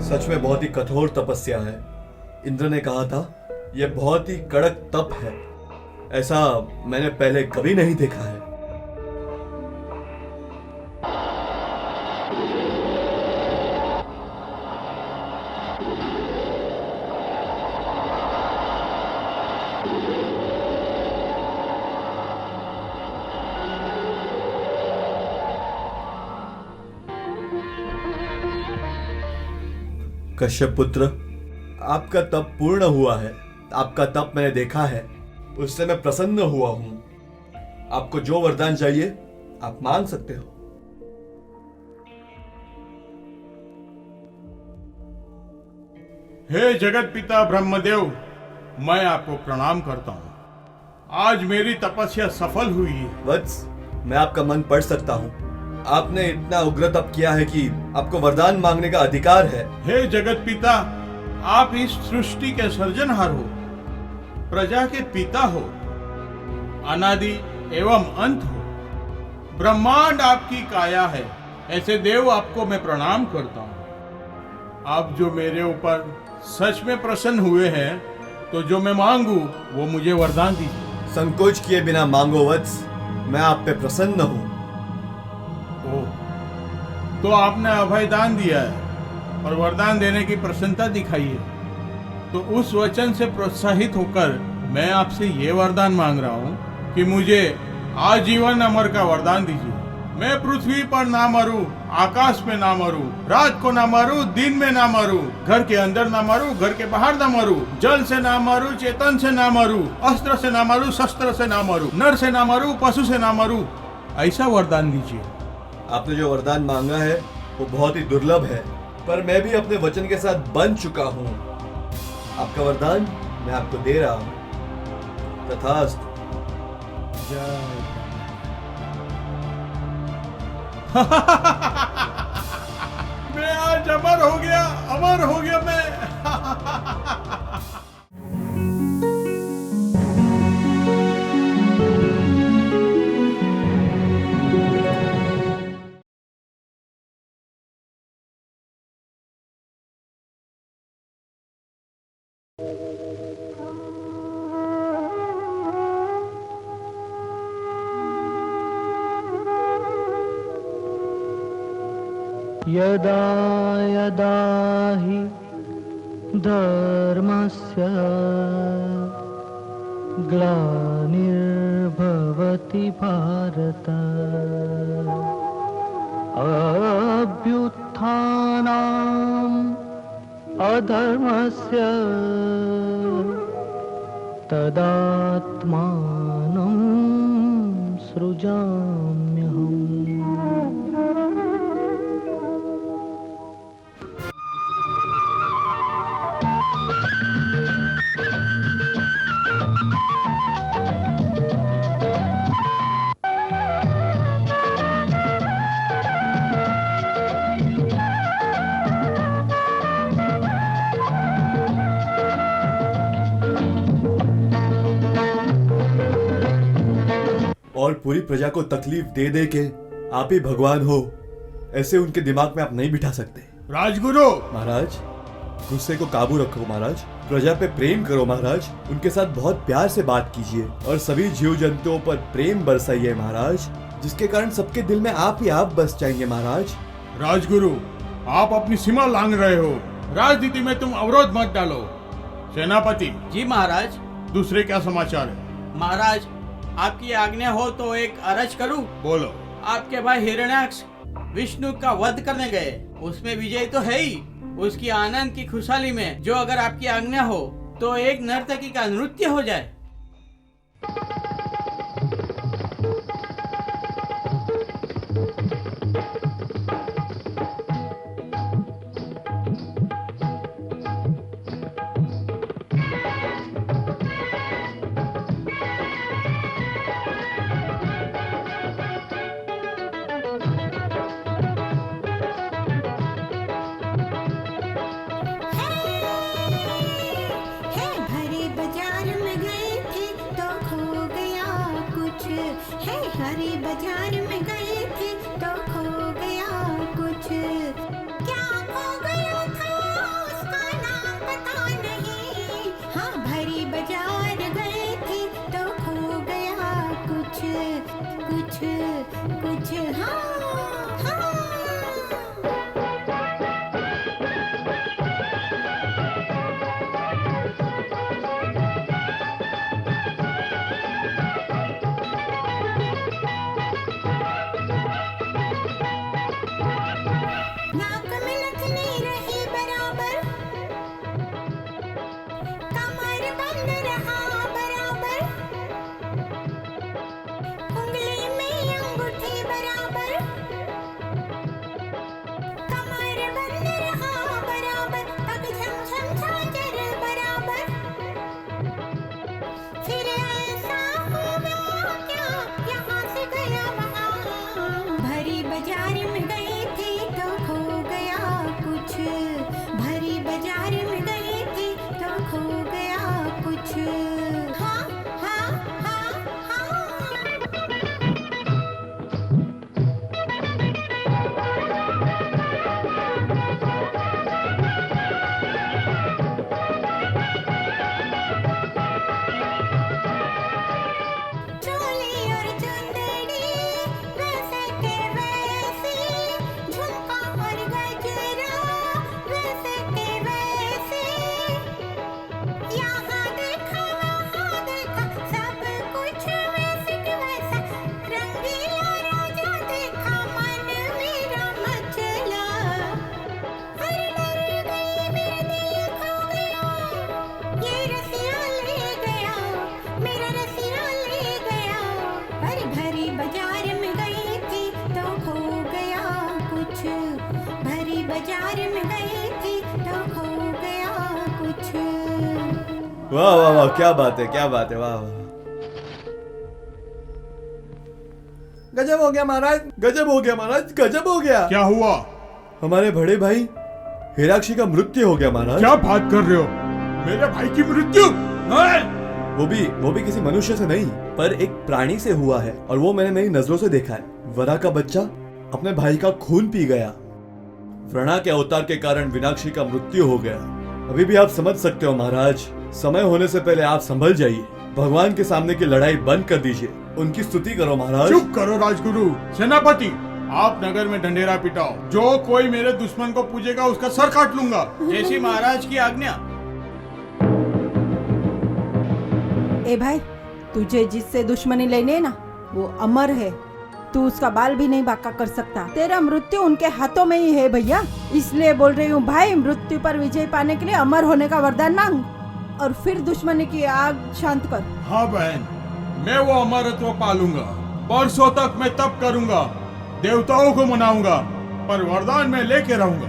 सच में बहुत ही कठोर तपस्या है। इंद्र ने कहा था यह बहुत ही कड़क तप है। ऐसा मैंने पहले कभी नहीं देखा है। कश्यप पुत्र, आपका तप पूर्ण हुआ है। आपका तप मैंने देखा है, उससे मैं प्रसन्न हुआ हूं। आपको जो वरदान चाहिए आप मांग सकते हो। हे जगत पिता ब्रह्मदेव, मैं आपको प्रणाम करता हूँ। आज मेरी तपस्या सफल हुई है। वत्स, मैं आपका मन पढ़ सकता हूँ। आपने इतना उग्र तप किया है कि आपको वरदान मांगने का अधिकार है। हे जगत पिता, आप इस सृष्टि के सर्जनहार हो, प्रजा के पिता हो, अनादि एवं अंत हो। ब्रह्मांड आपकी काया है। ऐसे देव आपको मैं प्रणाम करता हूँ। आप जो मेरे ऊपर सच में प्रसन्न हुए हैं, तो जो मैं मांगू वो मुझे वरदान दीजिए। संकोच किए बिना मांगो वत्स, मैं आप पे प्रसन्न हूँ। तो आपने अभय दान दिया है और वरदान देने की प्रसन्नता दिखाई है, तो उस वचन से प्रोत्साहित होकर मैं आपसे ये वरदान मांग रहा हूँ कि मुझे आजीवन अमर का वरदान दीजिए। मैं पृथ्वी पर ना मरूं, आकाश में ना मरूं, रात को ना मरूं, दिन में ना मरूं, घर के अंदर ना मरूं, घर के बाहर ना मरूं, जल से ना मरूं, चेतन से ना मरूं, अस्त्र से ना मरूं, शस्त्र से ना मरूं, नर से ना मरूं, पशु से ना मरूं। ऐसा वरदान दीजिए। आपने जो वरदान मांगा है वो बहुत ही दुर्लभ है, पर मैं भी अपने वचन के साथ बंध चुका हूँ। आपका वरदान मैं आपको दे रहा हूँ। तथास्तु। मैं आज अमर हो गया, अमर हो गया मैं। यदा यदा हि धर्मस्य ग्लानिर्भवति भारत अभ्युत्थानम् अधर्मस्य तदात्मानं सृजाम्यहम्। और पूरी प्रजा को तकलीफ दे दे के आप ही भगवान हो, ऐसे उनके दिमाग में आप नहीं बिठा सकते। राजगुरु महाराज, गुस्से को काबू रखो महाराज। प्रजा पे प्रेम करो महाराज। उनके साथ बहुत प्यार से बात कीजिए और सभी जीव जंतुओं पर प्रेम बरसाइए महाराज, जिसके कारण सबके दिल में आप ही आप बस जाएंगे महाराज। राजगुरु, आप अपनी सीमा लांघ रहे हो। राजनीति में तुम अवरोध मत डालो। सेनापति जी महाराज। दूसरे क्या समाचार है? महाराज, आपकी आज्ञा हो तो एक अरज करूं? बोलो। आपके भाई हिरण्याक्ष विष्णु का वध करने गए, उसमें विजय तो है ही, उसकी आनंद की खुशहाली में जो अगर आपकी आज्ञा हो तो एक नर्तकी का नृत्य हो जाए। हरे बाजार में गए थे तो खो गया कुछ। क्या खो गया था कुछ हाँ हाँ। नाक में नथनी रही बराबर, कमर बंद रहा बराबर, उंगली में अंगूठी बराबर, कमर बंद रहा बराबर, पग झम झम झांझर बराबर। फिर ऐसा हुआ क्या, यहाँ से गया वहाँ, भरी बाजार में गई थी तो खो गया कुछ, भरी बाजार में गई थी तो खो गया कुछ। हाँ हाँ हाँ हाँ। चोली और चुंदड़ी वैसे के वैसी, झुमका और गजरा वैसे के वैसे, यहाँ देखा वहाँ देखा सब कुछ वैसे के वैसा, रंगीला राजा देखा मन मेरा मचला, हर डर गई मेरा दिल खो गया, ये रसिया ले गया, मेरा रसिया ले गया, अरे भरी बाजार में गई थी तो खो गया कुछ, भरी बाजार में गई थी तो खो गया कुछ। वाह वाह वाह, क्या बात है, क्या बात है, वाह वाह। गजब हो गया महाराज, गजब हो गया महाराज, गजब हो गया। क्या हुआ? हमारे बड़े भाई हिराक्षी का मृत्यु हो गया महाराज। क्या बात कर रहे हो? मेरे भाई की मृत्यु? नहीं! वो भी किसी मनुष्य से नहीं, पर एक प्राणी से हुआ है, और वो मैंने मेरी नजरों से देखा है। वरा का बच्चा अपने भाई का खून पी गया। व्रणा के अवतार के कारण विनाक्षी का मृत्यु हो गया। अभी भी आप समझ सकते हो महाराज, समय होने से पहले आप संभल जाइए। भगवान के सामने की लड़ाई बंद कर दीजिए, उनकी स्तुति करो महाराज। चुप करो राजगुरु। सेनापति, आप नगर में ढंढेरा पिटाओ। जो कोई मेरे दुश्मन को पूजेगा उसका सर काट लूंगा। जैसी महाराज की आज्ञा। ए भाई, तुझे जिससे दुश्मनी लेनी है ना, वो अमर है, तू उसका बाल भी नहीं बांका कर सकता। तेरा मृत्यु उनके हाथों में ही है भैया, इसलिए बोल रही हूँ भाई, मृत्यु पर विजय पाने के लिए अमर होने का वरदान मांग और फिर दुश्मनी की आग शांत कर। हाँ बहन, मैं वो अमरत्व पालूंगा। बरसों तक मैं तप करूंगा, देवताओं को मनाऊंगा, पर वरदान मैं लेके रहूंगा।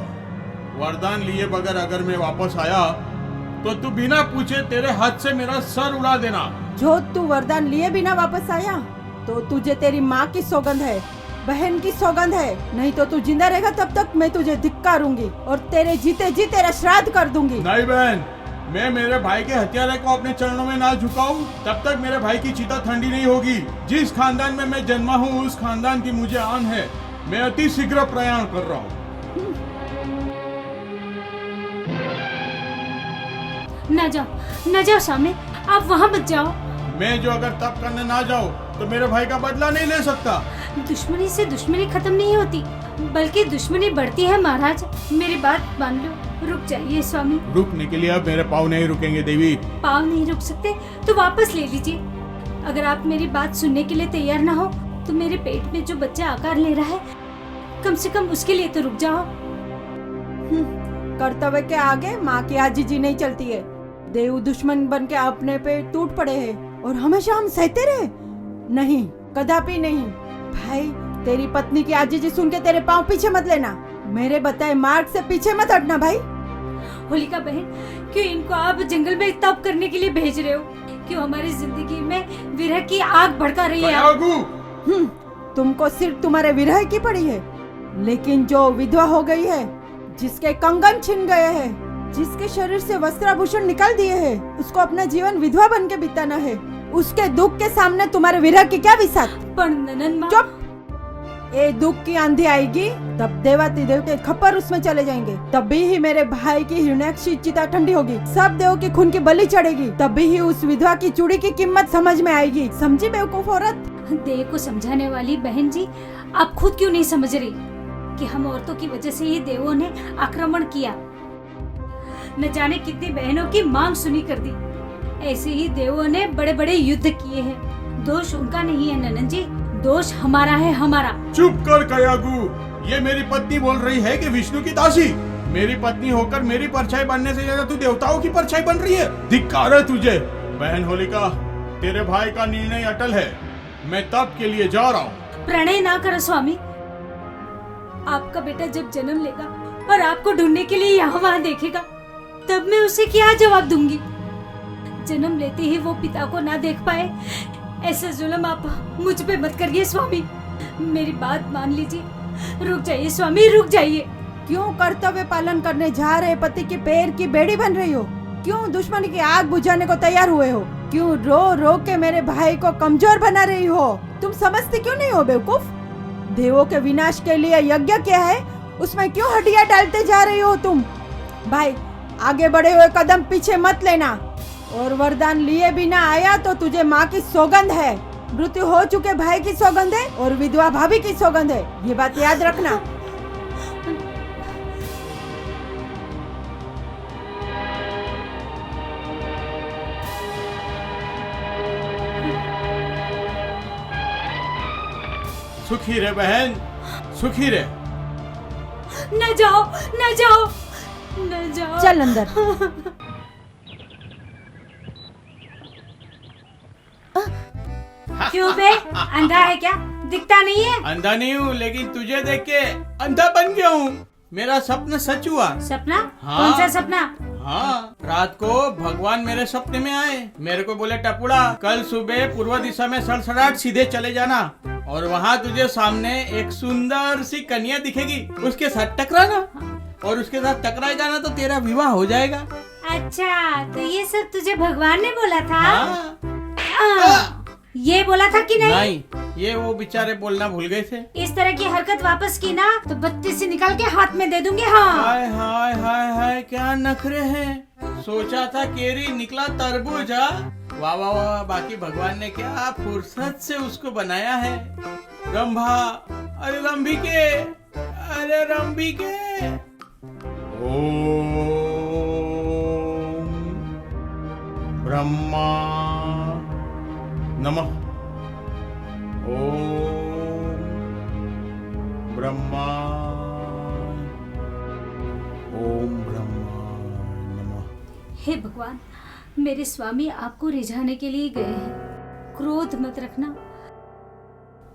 वरदान लिए बगैर अगर मैं वापस आया तो तू बिना पूछे तेरे हाथ से मेरा सर उड़ा देना। जो तू वरदान लिए बिना वापस आया तो तुझे तेरी माँ की सौगंध है, बहन की सौगंध है, नहीं तो तू जिंदा रहेगा तब तक मैं तुझे धिक्कारूंगी और तेरे जीते जी तेरा श्राद्ध कर दूंगी। नहीं बहन, मैं मेरे भाई के हथियारे को अपने चरणों में ना झुकाऊं तब तक मेरे भाई की चिता ठंडी नहीं होगी। जिस खानदान में मैं जन्मा हूँ उस खानदान की मुझे आन है। मैं अति शीघ्र प्रयाण कर रहा हूँ। न जाओ स्वामी, आप वहाँ मत जाओ। मैं जो अगर तप करने ना जाऊँ तो मेरे भाई का बदला नहीं ले सकता। दुश्मनी से दुश्मनी खत्म नहीं होती, बल्कि दुश्मनी बढ़ती है महाराज। मेरी बात मान लो, रुक जाइए स्वामी। रुकने के लिए अब मेरे पाँव नहीं रुकेंगे देवी। पाँव नहीं रुक सकते तो वापस ले लीजिए। अगर आप मेरी बात सुनने के लिए तैयार ना हो तो मेरे पेट में जो बच्चा आकार ले रहा है, कम से कम उसके लिए तो रुक जाओ। कर्तव्य के आगे माँ की आजीजी नहीं चलती है। देव दुश्मन बन के अपने पे टूट पड़े हैं और हमेशा हम सहते रहे? नहीं, कदापि नहीं। भाई, तेरी पत्नी की आजीजी सुन के तेरे पाँव पीछे मत लेना, मेरे बताए मार्ग से पीछे मत हटना भाई। होलिका बहन, क्यों इनको आप जंगल में तप करने के लिए भेज रहे हो? क्यों हमारी जिंदगी में विरह की आग भड़का रही है आप? तुमको सिर्फ तुम्हारे विरह की पड़ी है, लेकिन जो विधवा हो गई है, जिसके कंगन छिन गए हैं, जिसके शरीर से वस्त्राभूषण निकाल दिए हैं, उसको अपना जीवन विधवा बन के बिताना है। उसके दुख के सामने तुम्हारे विरह की क्या विसात? पर ननन माँ, चुप! ये दुख की आंधी आएगी तब देवाती देव के खप्पर उसमें चले जाएंगे, तभी ही मेरे भाई की हिरण्याक्षी चिता ठंडी होगी, सब देव के खून की बलि चढ़ेगी, तभी ही उस विधवा की चूड़ी की कीमत समझ में आएगी। समझी बेवकूफ औरत? देह को समझाने वाली बहन जी, आप खुद क्यों नहीं समझ रही कि हम औरतों की वजह से ही देवों ने आक्रमण किया। न जाने कितनी बहनों की मांग सुनी कर दी। ऐसे ही देवों ने बड़े बड़े युद्ध किए हैं। दोष उनका नहीं है ननन जी, दोष हमारा है, हमारा। चुप कर कयागू, ये मेरी पत्नी बोल रही है कि विष्णु की दासी। मेरी पत्नी होकर मेरी परछाई बनने से ज्यादा तू देवताओं की परछाई बन रही है। धिक्कार है तुझे। बहन होलिका, तेरे भाई का निर्णय अटल है। मैं तप के लिए जा रहा हूँ। प्रणय ना करो स्वामी। आपका बेटा जब जन्म लेगा और आपको ढूंढने के लिए यहाँ वहाँ देखेगा, तब मैं उसे क्या जवाब दूंगी। जन्म लेते ही वो पिता को ना देख पाए, ऐसा जुल्म आप मुझ पे मत करिए स्वामी। मेरी बात मान लीजिए। रुक जाइए स्वामी, रुक जाइए। क्यों कर्तव्य पालन करने जा रहे पति के पैर की बेड़ी बन रही हो? क्यों दुश्मन की आग बुझाने को तैयार हुए हो? क्यों रो रो के मेरे भाई को कमजोर बना रही हो? तुम समझते क्यों नहीं हो बेवकूफ? देवों के विनाश के लिए यज्ञ क्या है, उसमें क्यों हड्डियां डालते जा रही हो तुम? भाई, आगे बढ़े हुए कदम पीछे मत लेना। और वरदान लिए बिना आया तो तुझे माँ की सौगंध है, मृत्यु हो चुके भाई की सौगंध है और विधवा भाभी की सौगंध है। ये बात याद रखना। सुखी रे बहन, सुखी रे। न जाओ, न जाओ, न जाओ। चल अंदर। क्यों बे, अंधा है क्या? दिखता नहीं है? अंधा नहीं हूँ, लेकिन तुझे देख के अंधा बन गया हूँ। मेरा सपना सच हुआ। सपना? हाँ। कौन सा सपना? हाँ, रात को भगवान मेरे सपने में आए। मेरे को बोले, टपुड़ा, कल सुबह पूर्व दिशा में सड़सड़ाहट सीधे चले जाना और वहाँ तुझे सामने एक सुंदर सी कन्या दिखेगी, उसके साथ टकराना और उसके साथ टकराए जाना तो तेरा विवाह हो जाएगा। अच्छा, तो ये सब तुझे भगवान ने बोला था? हाँ। ये बोला था कि नहीं? नहीं, ये वो बेचारे बोलना भूल गए थे। इस तरह की हरकत वापस की ना तो बत्ती से निकाल के हाथ में दे दूंगी। हाँ। हाय हाय हाय हाय, क्या नखरे हैं। सोचा था केरी, निकला तरबूज। वाह वाह वाह, बाकी भगवान ने क्या फुर्सत से उसको बनाया है। रंभा, अरे रंभिके, अरे रंभिके। ओम ब्रह्मा नमः। ओम ब्रह्मा, ओम ब्रह्मा नमः। हे भगवान, मेरे स्वामी आपको रिझाने के लिए गए हैं। क्रोध मत रखना,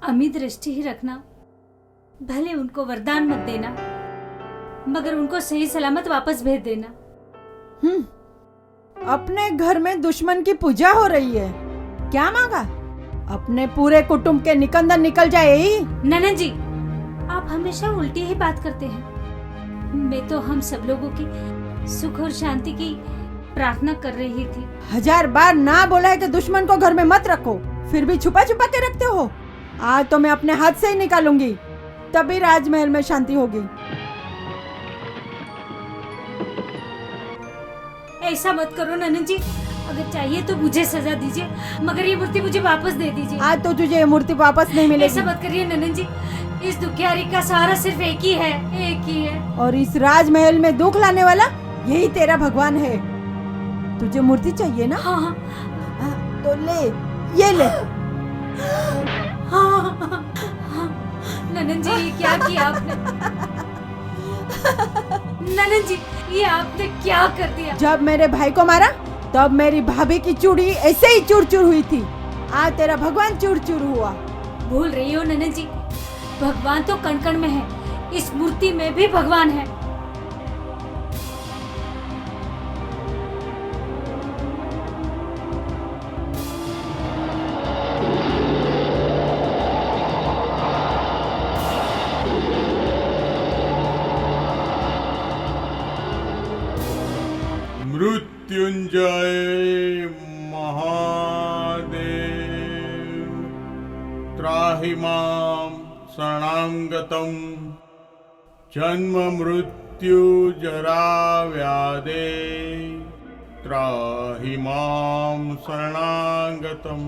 अमित दृष्टि ही रखना। भले उनको वरदान मत देना, मगर उनको सही सलामत वापस भेज देना। अपने घर में दुश्मन की पूजा हो रही है, क्या मांगा? अपने पूरे कुटुंब के निकंदन निकल जाए ही। ननन जी, आप हमेशा उल्टी ही बात करते हैं। मैं तो हम सब लोगों की सुख और शांति की प्रार्थना कर रही थी। 1000 बार ना बोला है कि दुश्मन को घर में मत रखो, फिर भी छुपा छुपा के रखते हो। आज तो मैं अपने हाथ से ही निकालूंगी, तभी राजमहल में शांति होगी। ऐसा मत करो ननन जी, अगर चाहिए तो मुझे सजा दीजिए, मगर ये मूर्ति मुझे वापस दे दीजिए। आज तो तुझे ये मूर्ति वापस नहीं मिलेगी। ऐसा मत करिए ननन जी, इस दुखियारी का सहारा सिर्फ एक ही है, एक ही है। और इस राजमहल में दुख लाने वाला यही तेरा भगवान है। तुझे मूर्ति चाहिए ना? हाँ हाँ तो ले, ये ले। हाँ, हाँ। ननन जी, ये क्या किया आपने? ननन जी, ये आपने क्या कर दिया? जब मेरे भाई को मारा तब मेरी भाभी की चूड़ी ऐसे ही चूर चूर हुई थी। आज तेरा भगवान चूर चूर हुआ। भूल रही हो ननन जी, भगवान तो कण कण में है, इस मूर्ति में भी भगवान है। मृत्युंजय महादेव त्राहि मां शरणागतं जन्म मृत्यु जरा व्याधे त्राहि मां शरणागतं।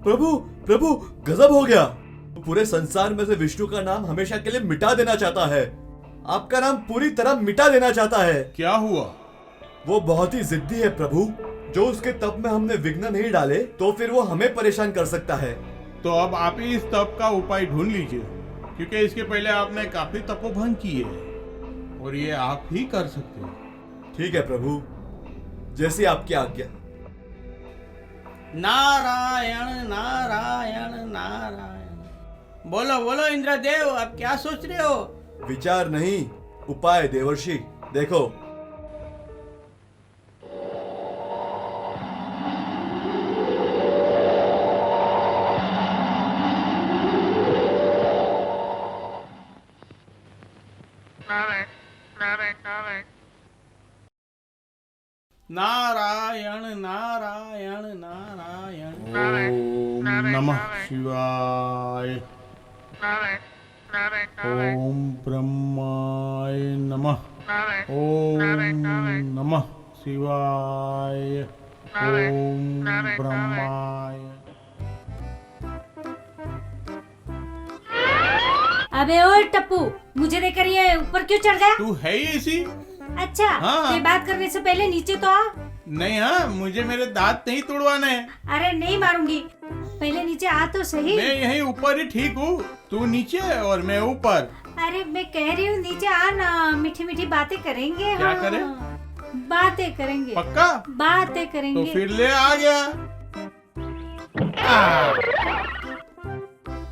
प्रभु, प्रभु गजब हो गया। पूरे संसार में से विष्णु का नाम हमेशा के लिए मिटा देना चाहता है। आपका नाम पूरी तरह मिटा देना चाहता है। क्या हुआ? वो बहुत ही जिद्दी है प्रभु। जो उसके तप में हमने विघ्न नहीं डाले तो फिर वो हमें परेशान कर सकता है। तो अब आप ही इस तप का उपाय ढूंढ लीजिए, क्योंकि इसके पहले आपने काफी तपोभंग किए हैं और ये आप ही कर सकते हो। ठीक है प्रभु, जैसी आपकी आज्ञा। नारायण नारायण नारायण। बोलो बोलो इंद्रदेव, आप क्या सोच रहे हो? विचार नहीं, उपाय देवर्षि। देखो, नारायण नारायण नारायण। ओम नमः शिवाय। ओम ब्रह्माय नमः। ओम नमः शिवाय। ओम ब्रह्माय। अबे ओ टप्पू, मुझे देखकर ये ऊपर क्यों चढ़ गया? तू है ही ऐसी। अच्छा, हाँ। ये बात करने से पहले नीचे तो आ। नहीं, हाँ, मुझे मेरे दांत नहीं तोड़वाने हैं। अरे नहीं मारूंगी, पहले नीचे आ तो सही। मैं यहीं ऊपर ही ठीक हूँ। तू नीचे और मैं ऊपर। अरे मैं कह रही हूँ नीचे आ ना, मीठी मीठी बातें करेंगे। क्या हाँ। करें? बातें करेंगे। पक्का? बातें तो करेंगे। फिर ले आ गया।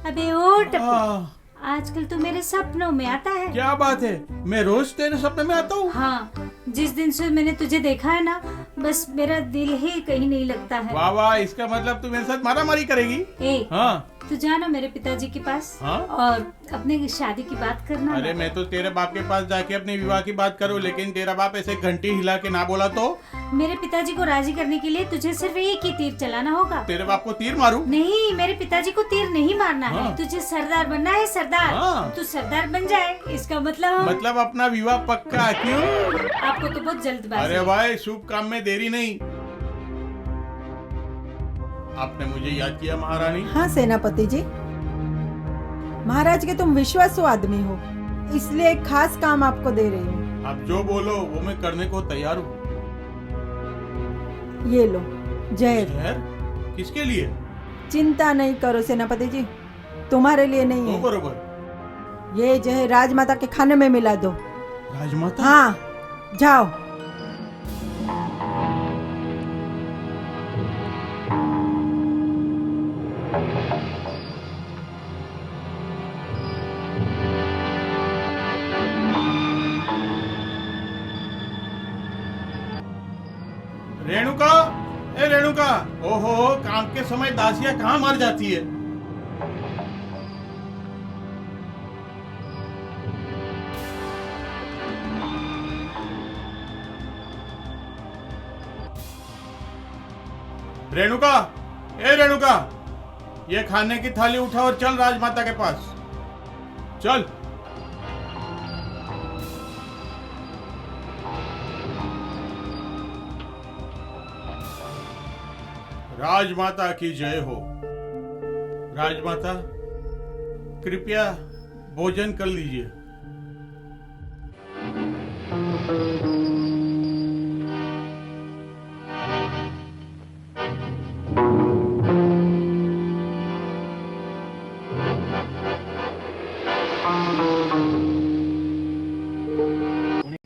अबे ओ टप्पू, आह, आजकल तू मेरे सपनों में आता है। क्या बात है? मैं रोज तेरे सपने में आता हूँ। हाँ, जिस दिन से मैंने तुझे देखा है ना, बस मेरा दिल ही कहीं नहीं लगता है। वाह वाह, इसका मतलब तू मेरे साथ मारामारी करेगी? ए, हाँ। तू जाना मेरे पिताजी के पास। हाँ? और अपने शादी की बात करना। अरे मैं तो तेरे बाप के पास जाके अपने विवाह की बात करूँ, लेकिन तेरा बाप ऐसे घंटी हिला के ना बोला तो? मेरे पिताजी को राजी करने के लिए तुझे सिर्फ एक ही तीर चलाना होगा। तेरे बाप को तीर मारूं? नहीं, मेरे पिताजी को तीर नहीं मारना हाँ। है। तुझे सरदार बनना है, सरदार। हाँ। तू सरदार बन जाए, इसका मतलब अपना विवाह पक्का? क्यों? आपको तो बहुत जल्दबाजी अरे है। भाई, शुभ काम में देरी नहीं। आपने मुझे याद किया महारानी? हाँ सेनापति जी, महाराज के तुम विश्वासु आदमी हो, इसलिए एक खास काम आपको दे रही हूँ। आप जो बोलो वो मैं करने को तैयार हूँ। ये लो जहर। जहर? किसके लिए? चिंता नहीं करो सेनापति जी, तुम्हारे लिए नहीं तो है। बरोबर। ये जहर राजमाता के खाने में मिला दो। राजमाता? हाँ, जाओ। रेणुका, ए रेणुका, ओहो, काम के समय दासियां कहाँ मर जाती है। रेणुका, ए रेणुका, ये खाने की थाली उठा और चल राजमाता के पास। चल। राजमाता की जय हो। राजमाता, कृपया भोजन कर लीजिए।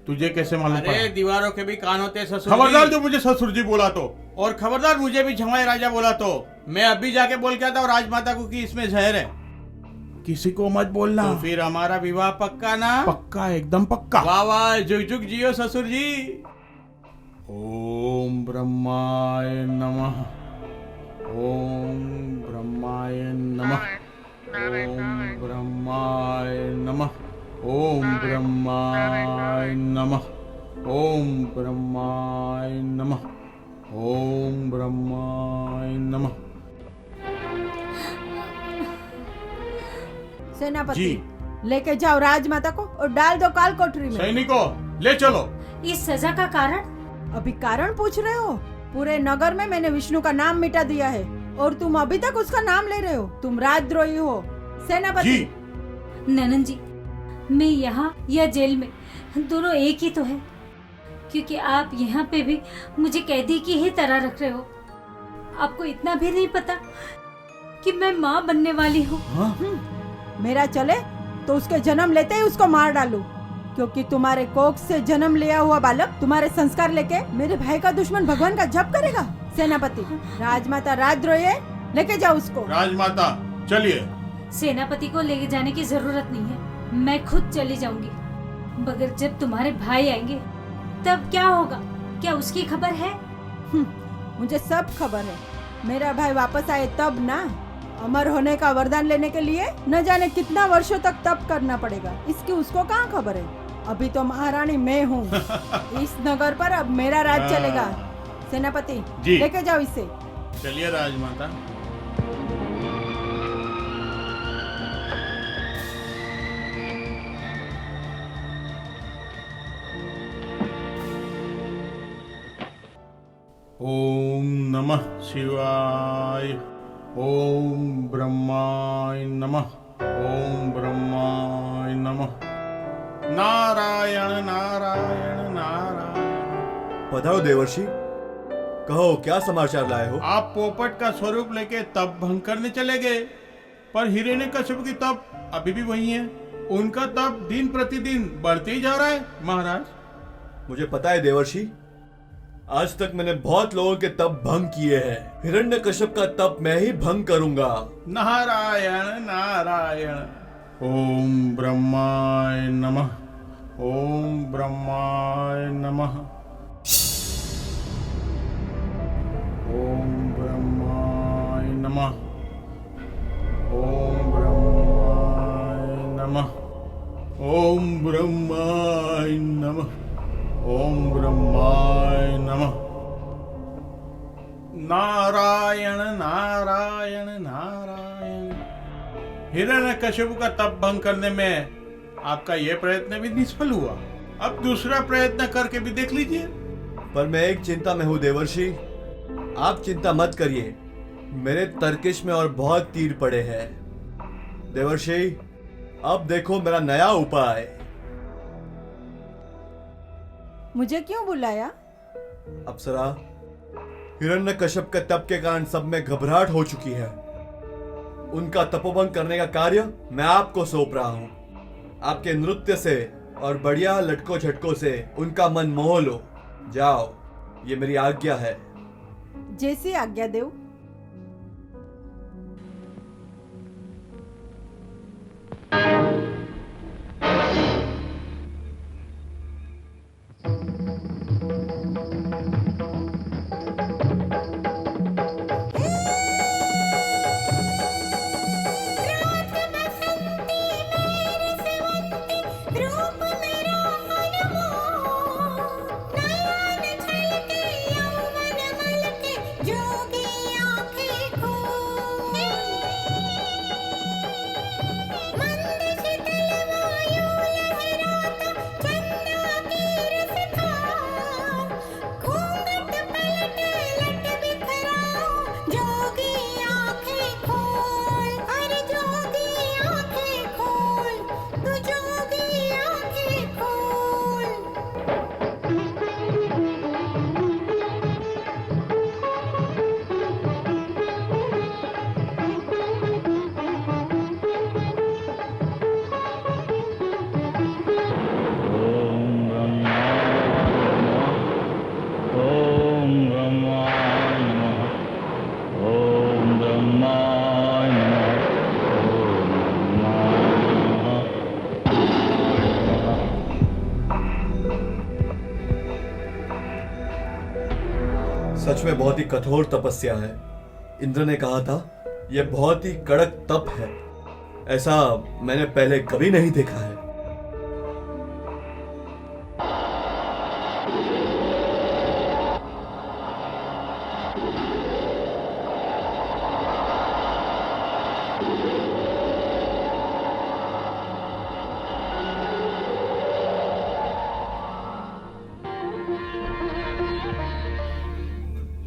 तुझे कैसे मालूम अरे पड़ा? दीवारों के भी कान होते ससुर खबरदार जी। जो मुझे ससुर जी बोला तो। और खबरदार मुझे भी जमाई राजा बोला तो। मैं अभी जाके बोल के आता हूँ राजमाता को कि इसमें जहर है। किसी को मत बोलना। तो फिर हमारा विवाह पक्का ना? पक्का, एकदम पक्का। वाह वाह, जुग जुग जियो ससुर जी। ओम ब्रह्माय नमः। ओम ब्रह्माय नमः। ओम ब्रह्माय नमः। ओम ब्रह्माय नमः। ओम ब्रह्माय नमः। ओम ब्रह्माय नमः। सेनापति जी। लेके जाओ राजमाता को और डाल दो काल कोठरी में। सैनिकों, ले चलो। इस सजा का कारण? अभी कारण पूछ रहे हो? पूरे नगर में मैंने विष्णु का नाम मिटा दिया है और तुम अभी तक उसका नाम ले रहे हो। तुम राजद्रोही हो सेनापति। जी ननन जी, मैं यहाँ या जेल में दोनों एक ही तो है, क्योंकि आप यहाँ पे भी मुझे कैदी की ही तरह रख रहे हो। आपको इतना भी नहीं पता कि मैं माँ बनने वाली हूँ। मेरा चले तो उसके जन्म लेते ही उसको मार डालूं, क्योंकि तुम्हारे कोख से जन्म लिया हुआ बालक तुम्हारे संस्कार लेके मेरे भाई का दुश्मन भगवान का जप करेगा। सेनापति, राजमाता राजद्रोही है, लेके जाओ उसको। राजमाता चलिए। सेनापति को ले जाने की जरूरत नहीं है, मैं खुद चली जाऊंगी। मगर जब तुम्हारे भाई आएंगे तब क्या होगा? क्या उसकी खबर है? मुझे सब खबर है। मेरा भाई वापस आए तब ना। अमर होने का वरदान लेने के लिए न जाने कितना वर्षों तक तप करना पड़ेगा, इसकी उसको कहाँ खबर है। अभी तो महारानी मैं हूँ। इस नगर पर अब मेरा राज चलेगा। सेनापति जी। लेके जाओ इसे। चलिए राजमाता। ओम नमः शिवाय। ओम ब्रह्माय नमः। ओम ब्रह्माय नमः। नारायण नारायण नारायण। पधारो देवर्षि, कहो क्या समाचार लाए हो? आप पोपट का स्वरूप लेके तप भंग करने चले गए, पर हिरण्यकश्यप की तप अभी भी वही है। उनका तप दिन प्रतिदिन बढ़ते ही जा रहा है महाराज। मुझे पता है देवर्षि, आज तक मैंने बहुत लोगों के तप भंग किए हैं। हिरण्यकश्यप का तप मैं ही भंग करूंगा। नारायण नारायण। ओम ब्रह्माय नमः। ओम ब्रह्माय नमः। ओम ब्रह्माय नमः। ओम ब्रह्माय नमः। ओम ब्रह्माय नमः। ओम ब्रह्माय नमः। नारायण नारायण नारायण। हिरण्यकश्यप का तप भंग करने में आपका यह प्रयत्न भी निष्फल हुआ। अब दूसरा प्रयत्न करके भी देख लीजिए। पर मैं एक चिंता में हूँ देवर्षि। आप चिंता मत करिए, मेरे तर्किश में और बहुत तीर पड़े हैं। देवर्षि, अब देखो मेरा नया उपाय। मुझे क्यों बुलाया? अप्सरा, हिरण्यकश्यप के तप के कारण सब में घबराहट हो चुकी है। उनका तपोभंग करने का कार्य मैं आपको सौंप रहा हूँ। आपके नृत्य से और बढ़िया लटकों झटकों से उनका मन मोह लो। जाओ, ये मेरी आज्ञा है। जैसी आज्ञा देव। रूप मेरा अनमोल, नयन छलके यौवन मलके, जोगी आँखें खोल। मंद शीतल वायु लहराता, चंदा की रस था। घूंघट पलट लट बिखराओ, जोगी आँखें खोल। अरे जोगी आँखें खोल, तू जोगी आँखें खोल। ओम ब्रह्माय नमः। ओम ब्रह्माय नमः। ओम ब्रह्माय नमः। सच में बहुत ही कठोर तपस्या है। इंद्र ने कहा था यह बहुत ही कड़क तप है। ऐसा मैंने पहले कभी नहीं देखा है।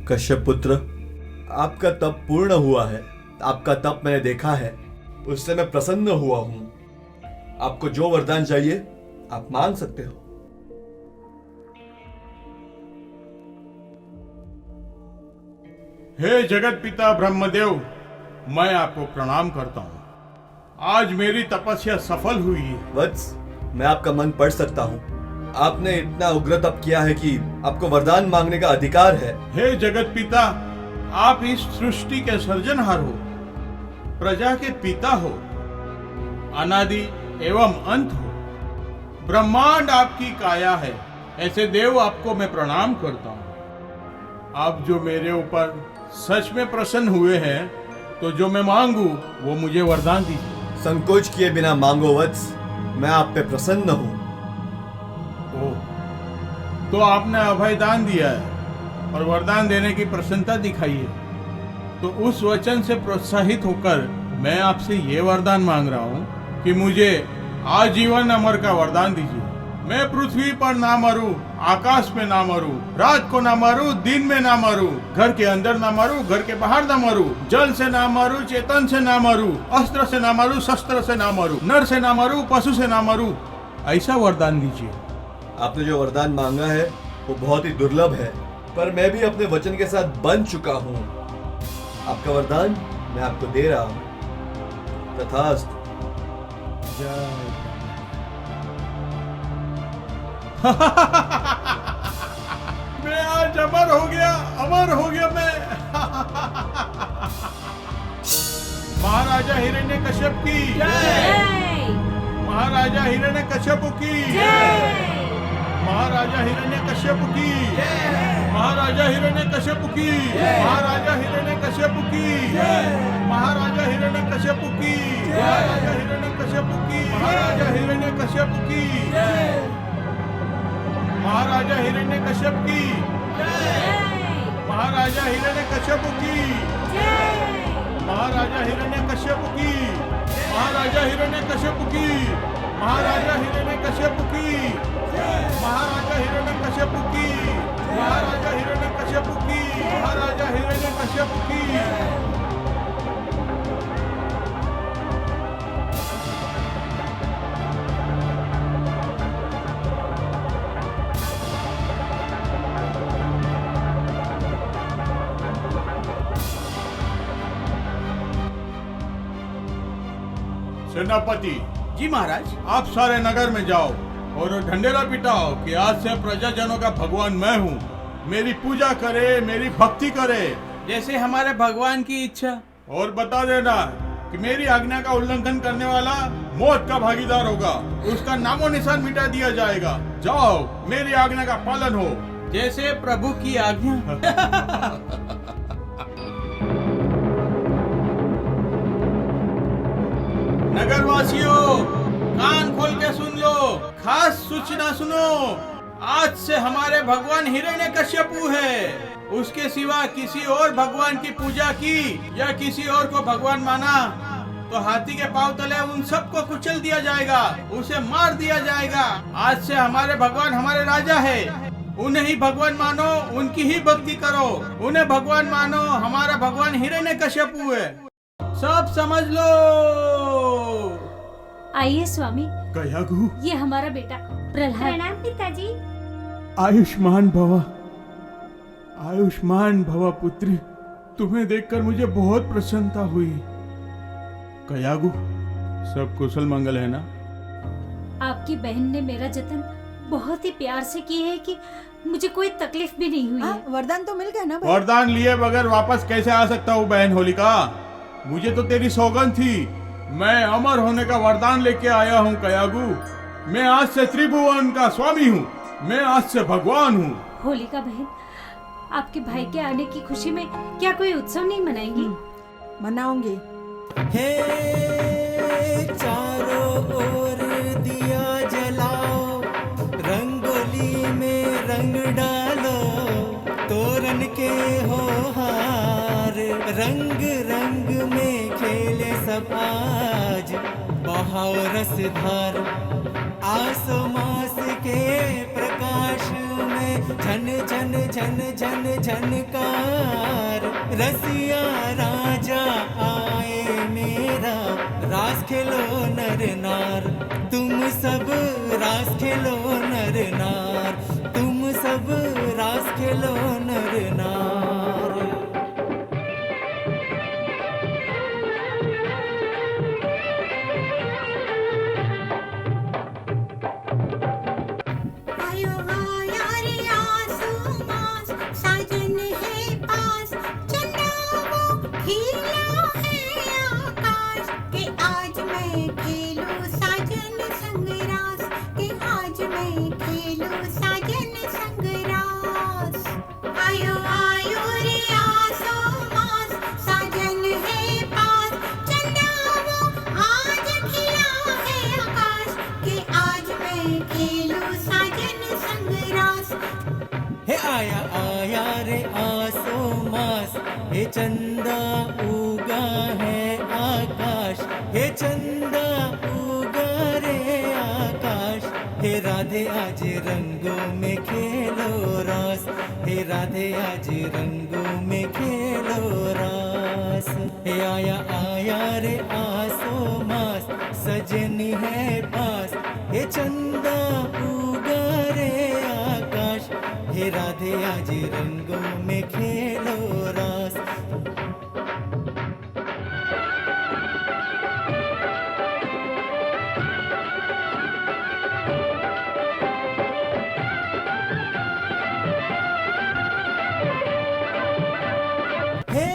कश्यप पुत्र, आपका तप पूर्ण हुआ है। आपका तप मैंने देखा है, उससे मैं प्रसन्न हुआ हूं। आपको जो वरदान चाहिए आप मांग सकते हो। हे जगत पिता ब्रह्मदेव, मैं आपको प्रणाम करता हूँ। आज मेरी तपस्या सफल हुई है। वत्स, मैं आपका मन पढ़ सकता हूँ। आपने इतना उग्र तप किया है कि आपको वरदान मांगने का अधिकार है। हे जगत पिता, आप इस सृष्टि के सर्जनहार हो, प्रजा के पिता हो, अनादि एवं अंत हो, ब्रह्मांड आपकी काया है। ऐसे देव आपको मैं प्रणाम करता हूँ। आप जो मेरे ऊपर सच में प्रसन्न हुए हैं, तो जो मैं मांगू वो मुझे वरदान दीजिए। संकोच किए बिना मांगो वत्स, मैं आप पे प्रसन्न हूँ। ओह, तो आपने अभय दान दिया है और वरदान देने की प्रसन्नता दिखाई है, तो उस वचन से प्रोत्साहित होकर मैं आपसे ये वरदान मांग रहा हूँ कि मुझे आजीवन अमर का वरदान दीजिए। मैं पृथ्वी पर ना मरूं, आकाश में ना मरूं, रात को ना मरूं, दिन में ना मरूं, घर के अंदर ना मरूं, घर के बाहर ना मरूं, जल से ना मरूं, चेतन से ना मरूं, अस्त्र से ना मरूं, शस्त्र से ना मरूं, नर से ना मरूं, पशु से ना मरूं, ऐसा वरदान दीजिए। आपने जो वरदान मांगा है वो बहुत ही दुर्लभ है, पर मैं भी अपने वचन के साथ बंध चुका हूँ। आपका वरदान मैं आपको दे रहा हूँ। तथास्तु। मैं आज अमर हो गया, अमर हो गया मैं। महाराजा हिरण्यकश्यप की जय महाराजा हिरण्यकश्यप की महाराजा हिरण्यकश्यप की महाराजा हिरण्यकश्यप की महाराजा हिरण्यकश्यप की महाराजा हिरण्यकश्यप की महाराजा हिरण्यकश्यप की महाराजा हिरण्यकश्यप की महाराजा हिरण्यकश्यप की महाराजा हिरण्यकश्यप की महाराजा हिरण्यकश्यप की महाराजा हिरण्यकश्यप की महाराजा हिरण्यकश्यप की महाराजा हिरण्यकश्यप की महाराजा हिरण्यकश्यप की महाराजा हिरण्यकश्यप की। सेनापति जी महाराज। आप सारे नगर में जाओ और ढंढेरा पिटाओ कि आज से प्रजाजनों का भगवान मैं हूँ। मेरी पूजा करे, मेरी भक्ति करे, जैसे हमारे भगवान की इच्छा। और बता देना कि मेरी आज्ञा का उल्लंघन करने वाला मौत का भागीदार होगा, उसका नामो निशान मिटा दिया जाएगा। जाओ, मेरी आज्ञा का पालन हो। जैसे प्रभु की आज्ञा। नगरवासियों, कान खोल के सुन लो, खास सूचना सुनो। आज से हमारे भगवान हिरण्यकश्यपु है। उसके सिवा किसी और भगवान की पूजा की या किसी और को भगवान माना तो हाथी के पांव तले उन सबको कुचल दिया जाएगा, उसे मार दिया जाएगा। आज से हमारे भगवान हमारे राजा है। उन्हें ही भगवान मानो, उनकी ही भक्ति करो। उन्हें भगवान मानो, हमारा भगवान हिरण्यकश्यपु है। सब समझ लो। आइए स्वामी, कयागु, ये हमारा बेटा प्रहलाद। प्रणाम पिताजी। आयुष्मान भवा, आयुष्मान भवा पुत्री। तुम्हें देखकर मुझे बहुत प्रसन्नता हुई। कयागु, सब कुशल मंगल है ना? आपकी बहन ने मेरा जतन बहुत ही प्यार से की है कि मुझे कोई तकलीफ भी नहीं हुई है। वरदान तो मिल गया ना भाई? वरदान लिए बगैर वापस कैसे आ सकता हूँ बहन होलिका? मुझे तो तेरी सौगंध थी। मैं अमर होने का वरदान लेके आया हूँ कयागु। मैं आज से त्रिभुवन का स्वामी हूँ। मैं आज से भगवान हूँ। होलिका बहन, आपके भाई के आने की खुशी में क्या कोई उत्सव नहीं मनाएंगी? मनाऊंगी। हे चारों ओर दिया जलाओ, रंगोली में रंग डालो, तोरण के हो हार, रंग रंग में खेले सब आज, बहाओ रस धार, आसमास के प्रकाश में झन झन झन झन झनकार। रसिया राजा आए मेरा, रास खेलो नर नार। तुम सब रास खेलो नर नार, तुम सब रास खेलो नर नार। आयो आया रे आसो मास, साजन है पास, चंदा वो खिला है आकाश। कि आज मैं खेलूं साजन संग रास, कि आज मैं खेलूं साजन संग रास। आयो आयो रे आसो मास, साजन है पास, चंदा वो आज खिला है आकाश। कि आज मैं खेलूं साजन संग रास। हे आया आया रे आसो मास, हे चंदा उगा है आकाश। हे चंदा उगा रे आकाश। हे राधे आज रंगों में खेलो रास, हे राधे आज रंगों में खेलो रास। हे आया आया रे आसो मास, सजनी है पास। हे चंदा उगा रे आकाश। हे राधे आज रंगों में खेलो रास। हे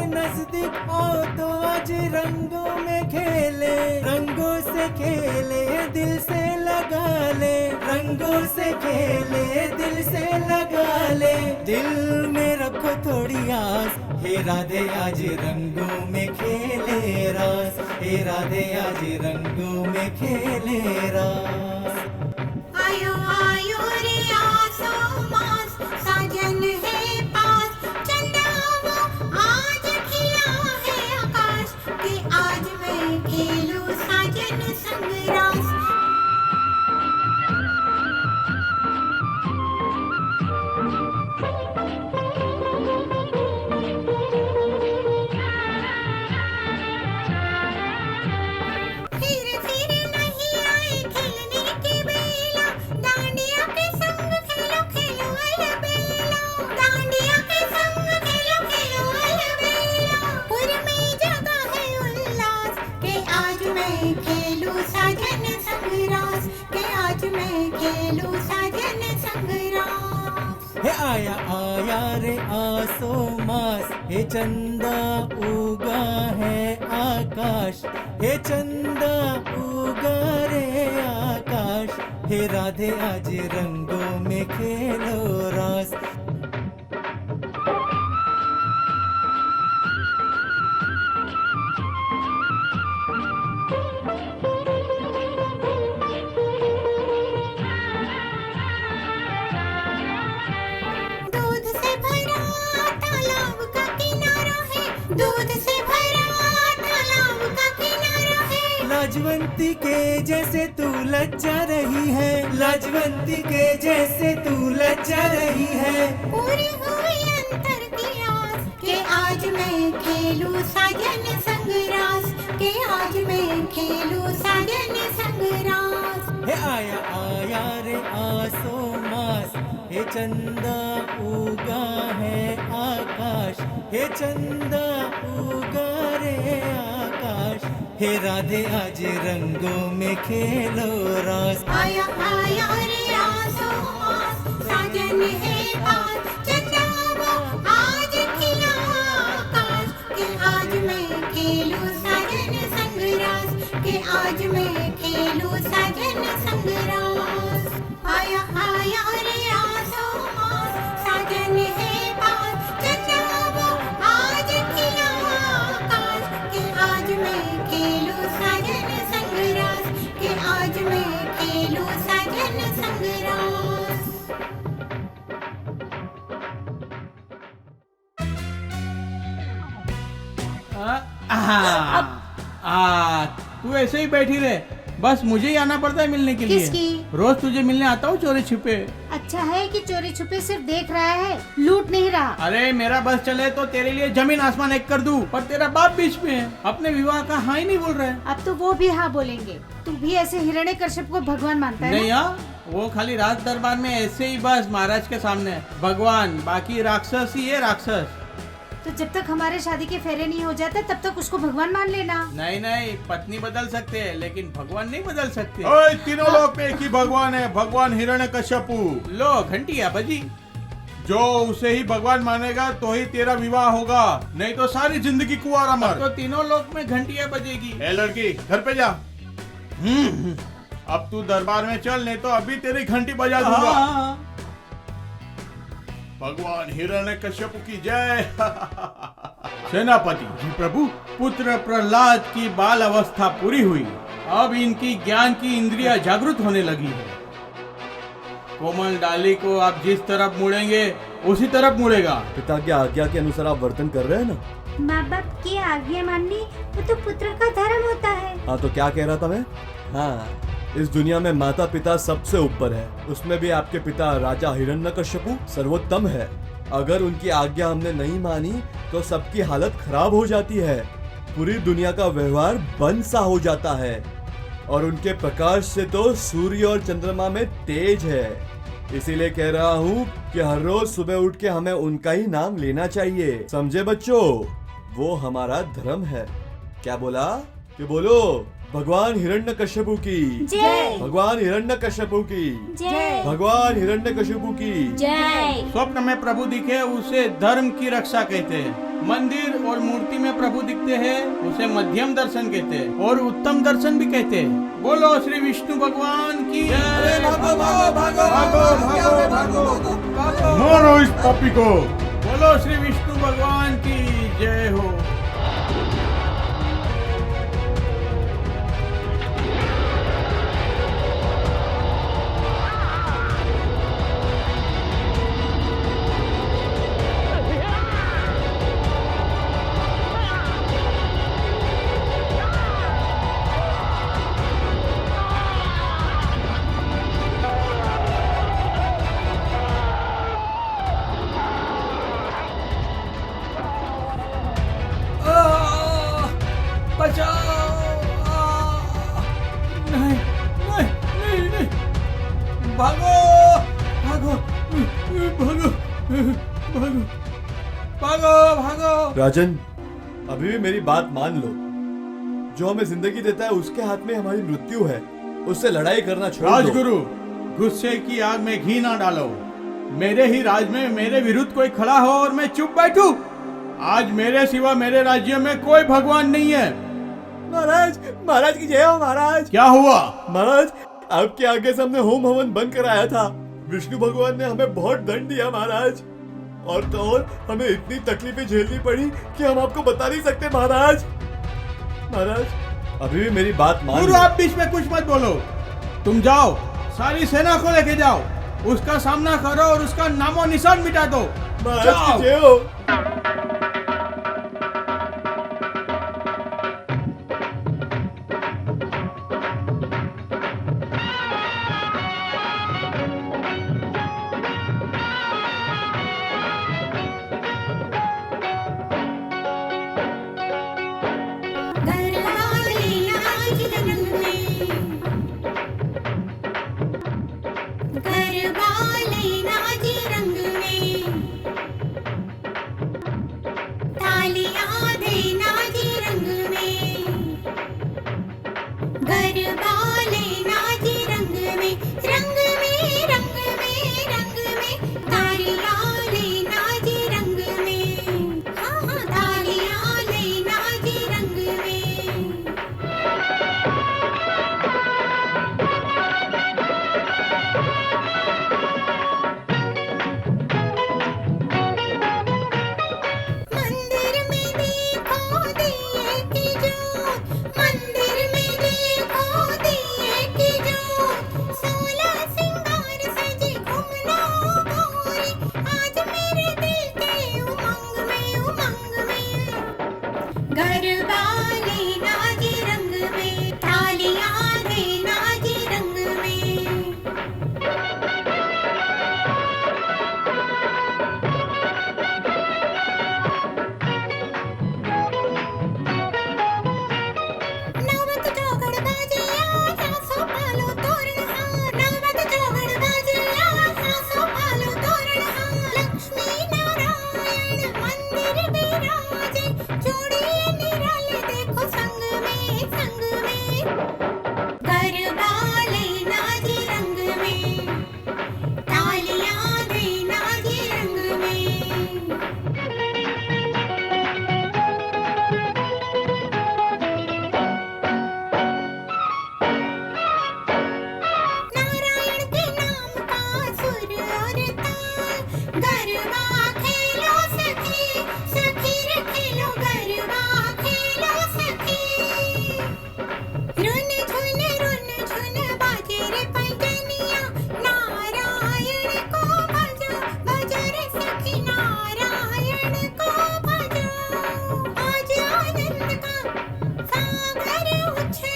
नजदीक आओ तो आज रंगों में खेले, रंगों से खेले दिल से लगा ले। रंगों से खेले दिल से लगा ले, दिल में रखो थोड़ी आस। हे राधे आज रंगों में खेले रास, हे राधे आज रंगों में खेले रास। आयो आयो रे आसो मास, साजन है पास, चंदा वो आज खिला है आकाश। कि आज मैं खेलूं साजन संग रास। फिर नहीं आए खेलने की बेला, डांडिया के संग खेलो खेलो अलबेला। डांडिया के संग खेलो खेलो अलबेला। पुर में जगह है उल्लास, के आज मैं खेलूं साजन संग रास। के आज मैं खेलूं साजन संग रास। हे आया आया रे आसो मास, हे चंदा उगा है आकाश। हे चंदा उगा रे आकाश। हे राधे आज रंगों में खेलो रास। दूध से भरा तालाब का किनारा है, दूध से भरा तालाब का किनारा है। लाजवंती के जैसे तू लज्जा रही है, लाजवंती के जैसे तू लज्जा रही है। पूरी हुई अंतर की आस, के आज मैं खेलूं साजन संग रास। के आज मैं खेलूं साजन संग रास। हे आया आया रे आसो मास, हे चंदा उगा है आकाश। हे चंदा उगा रे आकाश। हे राधे आज रंगों में खेलो रास। आया आया रे आसो मास, साजन है पास, चंदा वो आज खिला आकाश। के आज मैं खेलूं साजन संग रास। के आज मैं खेलूं साजन संग रास। आया आया रे आसो मास, साजन है पास, चंदा वो आज खिला आकाश। के आज मैं खेलूं साजन संग रास। के आज मैं खेलूं साजन संग रास। तू ऐसे ही बैठी रहे, बस मुझे ही आना पड़ता है मिलने के लिए। किसकी? रोज तुझे मिलने आता हूँ चोरी छिपे। अच्छा है कि चोरी छुपे सिर्फ देख रहा है, लूट नहीं रहा। अरे मेरा बस चले तो तेरे लिए जमीन आसमान एक कर दूं, पर तेरा बाप बीच में है, अपने विवाह का हाँ ही नहीं बोल रहा है। अब तो वो भी हाँ बोलेंगे। तू भी ऐसे हिरण्यकश्यप को भगवान मानता है नहीं ना? हाँ, वो खाली राज दरबार में ऐसे ही बस महाराज के सामने भगवान, बाकी राक्षस ही है राक्षस। तो जब तक हमारे शादी के फेरे नहीं हो जाते तब तक उसको भगवान मान लेना। नहीं नहीं, पत्नी बदल सकते हैं लेकिन भगवान नहीं बदल सकते। ओए, तीनों लोग में एक ही भगवान है, भगवान हिरण्यकश्यपु। लो घंटिया बजी। जो उसे ही भगवान मानेगा तो ही तेरा विवाह होगा, नहीं तो सारी जिंदगी कुंवारा अब मर। तो तीनों लोक में घंटिया बजेगी। ए लड़की, घर पे जा। अब तू दरबार में चल, नहीं तो अभी तेरी घंटी बजा दूंगा। हाँ। भगवान हिरण्यकश्यप की जय। सेनापति जी प्रभु, पुत्र प्रहलाद की बाल अवस्था पूरी हुई, अब इनकी ज्ञान की इंद्रिया जागृत होने लगी है। कोमल डाली को आप जिस तरफ मुड़ेंगे उसी तरफ मुड़ेगा। पिता की आज्ञा के अनुसार आप वर्तन कर रहे हैं ना? माँ बाप की आज्ञा माननी वो तो पुत्र का धर्म होता है। हाँ, तो क्या कह रहा था मैं? हाँ, इस दुनिया में माता पिता सबसे ऊपर है, उसमें भी आपके पिता राजा हिरण्यकश्यपु सर्वोत्तम है। अगर उनकी आज्ञा हमने नहीं मानी तो सबकी हालत खराब हो जाती है, पूरी दुनिया का व्यवहार बंद सा हो जाता है, और उनके प्रकाश से तो सूर्य और चंद्रमा में तेज है। इसीलिए कह रहा हूँ कि हर रोज सुबह उठ के हमें उनका ही नाम लेना चाहिए, समझे बच्चों? वो हमारा धर्म है। क्या बोला? कि बोलो भगवान हिरण्यकश्यपु की जय। भगवान हिरण्यकश्यपु की जय। भगवान हिरण्यकश्यपु की जय। स्वप्न में प्रभु दिखे उसे धर्म की रक्षा कहते हैं, मंदिर और मूर्ति में प्रभु दिखते हैं उसे मध्यम दर्शन कहते हैं, और उत्तम दर्शन भी कहते हैं। बोलो श्री विष्णु भगवान की जय। भागो भागो, मारो इस पपी को। बोलो श्री विष्णु भगवान की जय हो। नहीं नहीं नहीं नहीं, भागो भागो भागो भागो भागो भागो। राजन, अभी भी मेरी बात मान लो, जो हमें जिंदगी देता है उसके हाथ में हमारी मृत्यु है, उससे लड़ाई करना छोड़ दो। राजगुरु, गुस्से की आग में घी ना डालो। मेरे ही राज में मेरे विरुद्ध कोई खड़ा हो और मैं चुप बैठूं? आज मेरे सिवा मेरे राज्य में कोई भगवान नहीं है। महाराज, महाराज की जय हो महाराज। क्या हुआ? महाराज, आपके आगे से हमने होम हवन बंद कराया था, विष्णु भगवान ने हमें बहुत दंड दिया महाराज, और तो और हमें इतनी तकलीफें झेलनी पड़ी कि हम आपको बता नहीं सकते महाराज। महाराज, अभी भी मेरी बात मान गुरु, लो। आप बीच में कुछ मत बोलो। तुम जाओ, सारी सेना को लेके जाओ, उसका सामना करो और उसका नामो निशान मिटा दो। महाराज जाओ। की जय हो। मंदिर में देखो दिए की जोत, मंदिर में देखो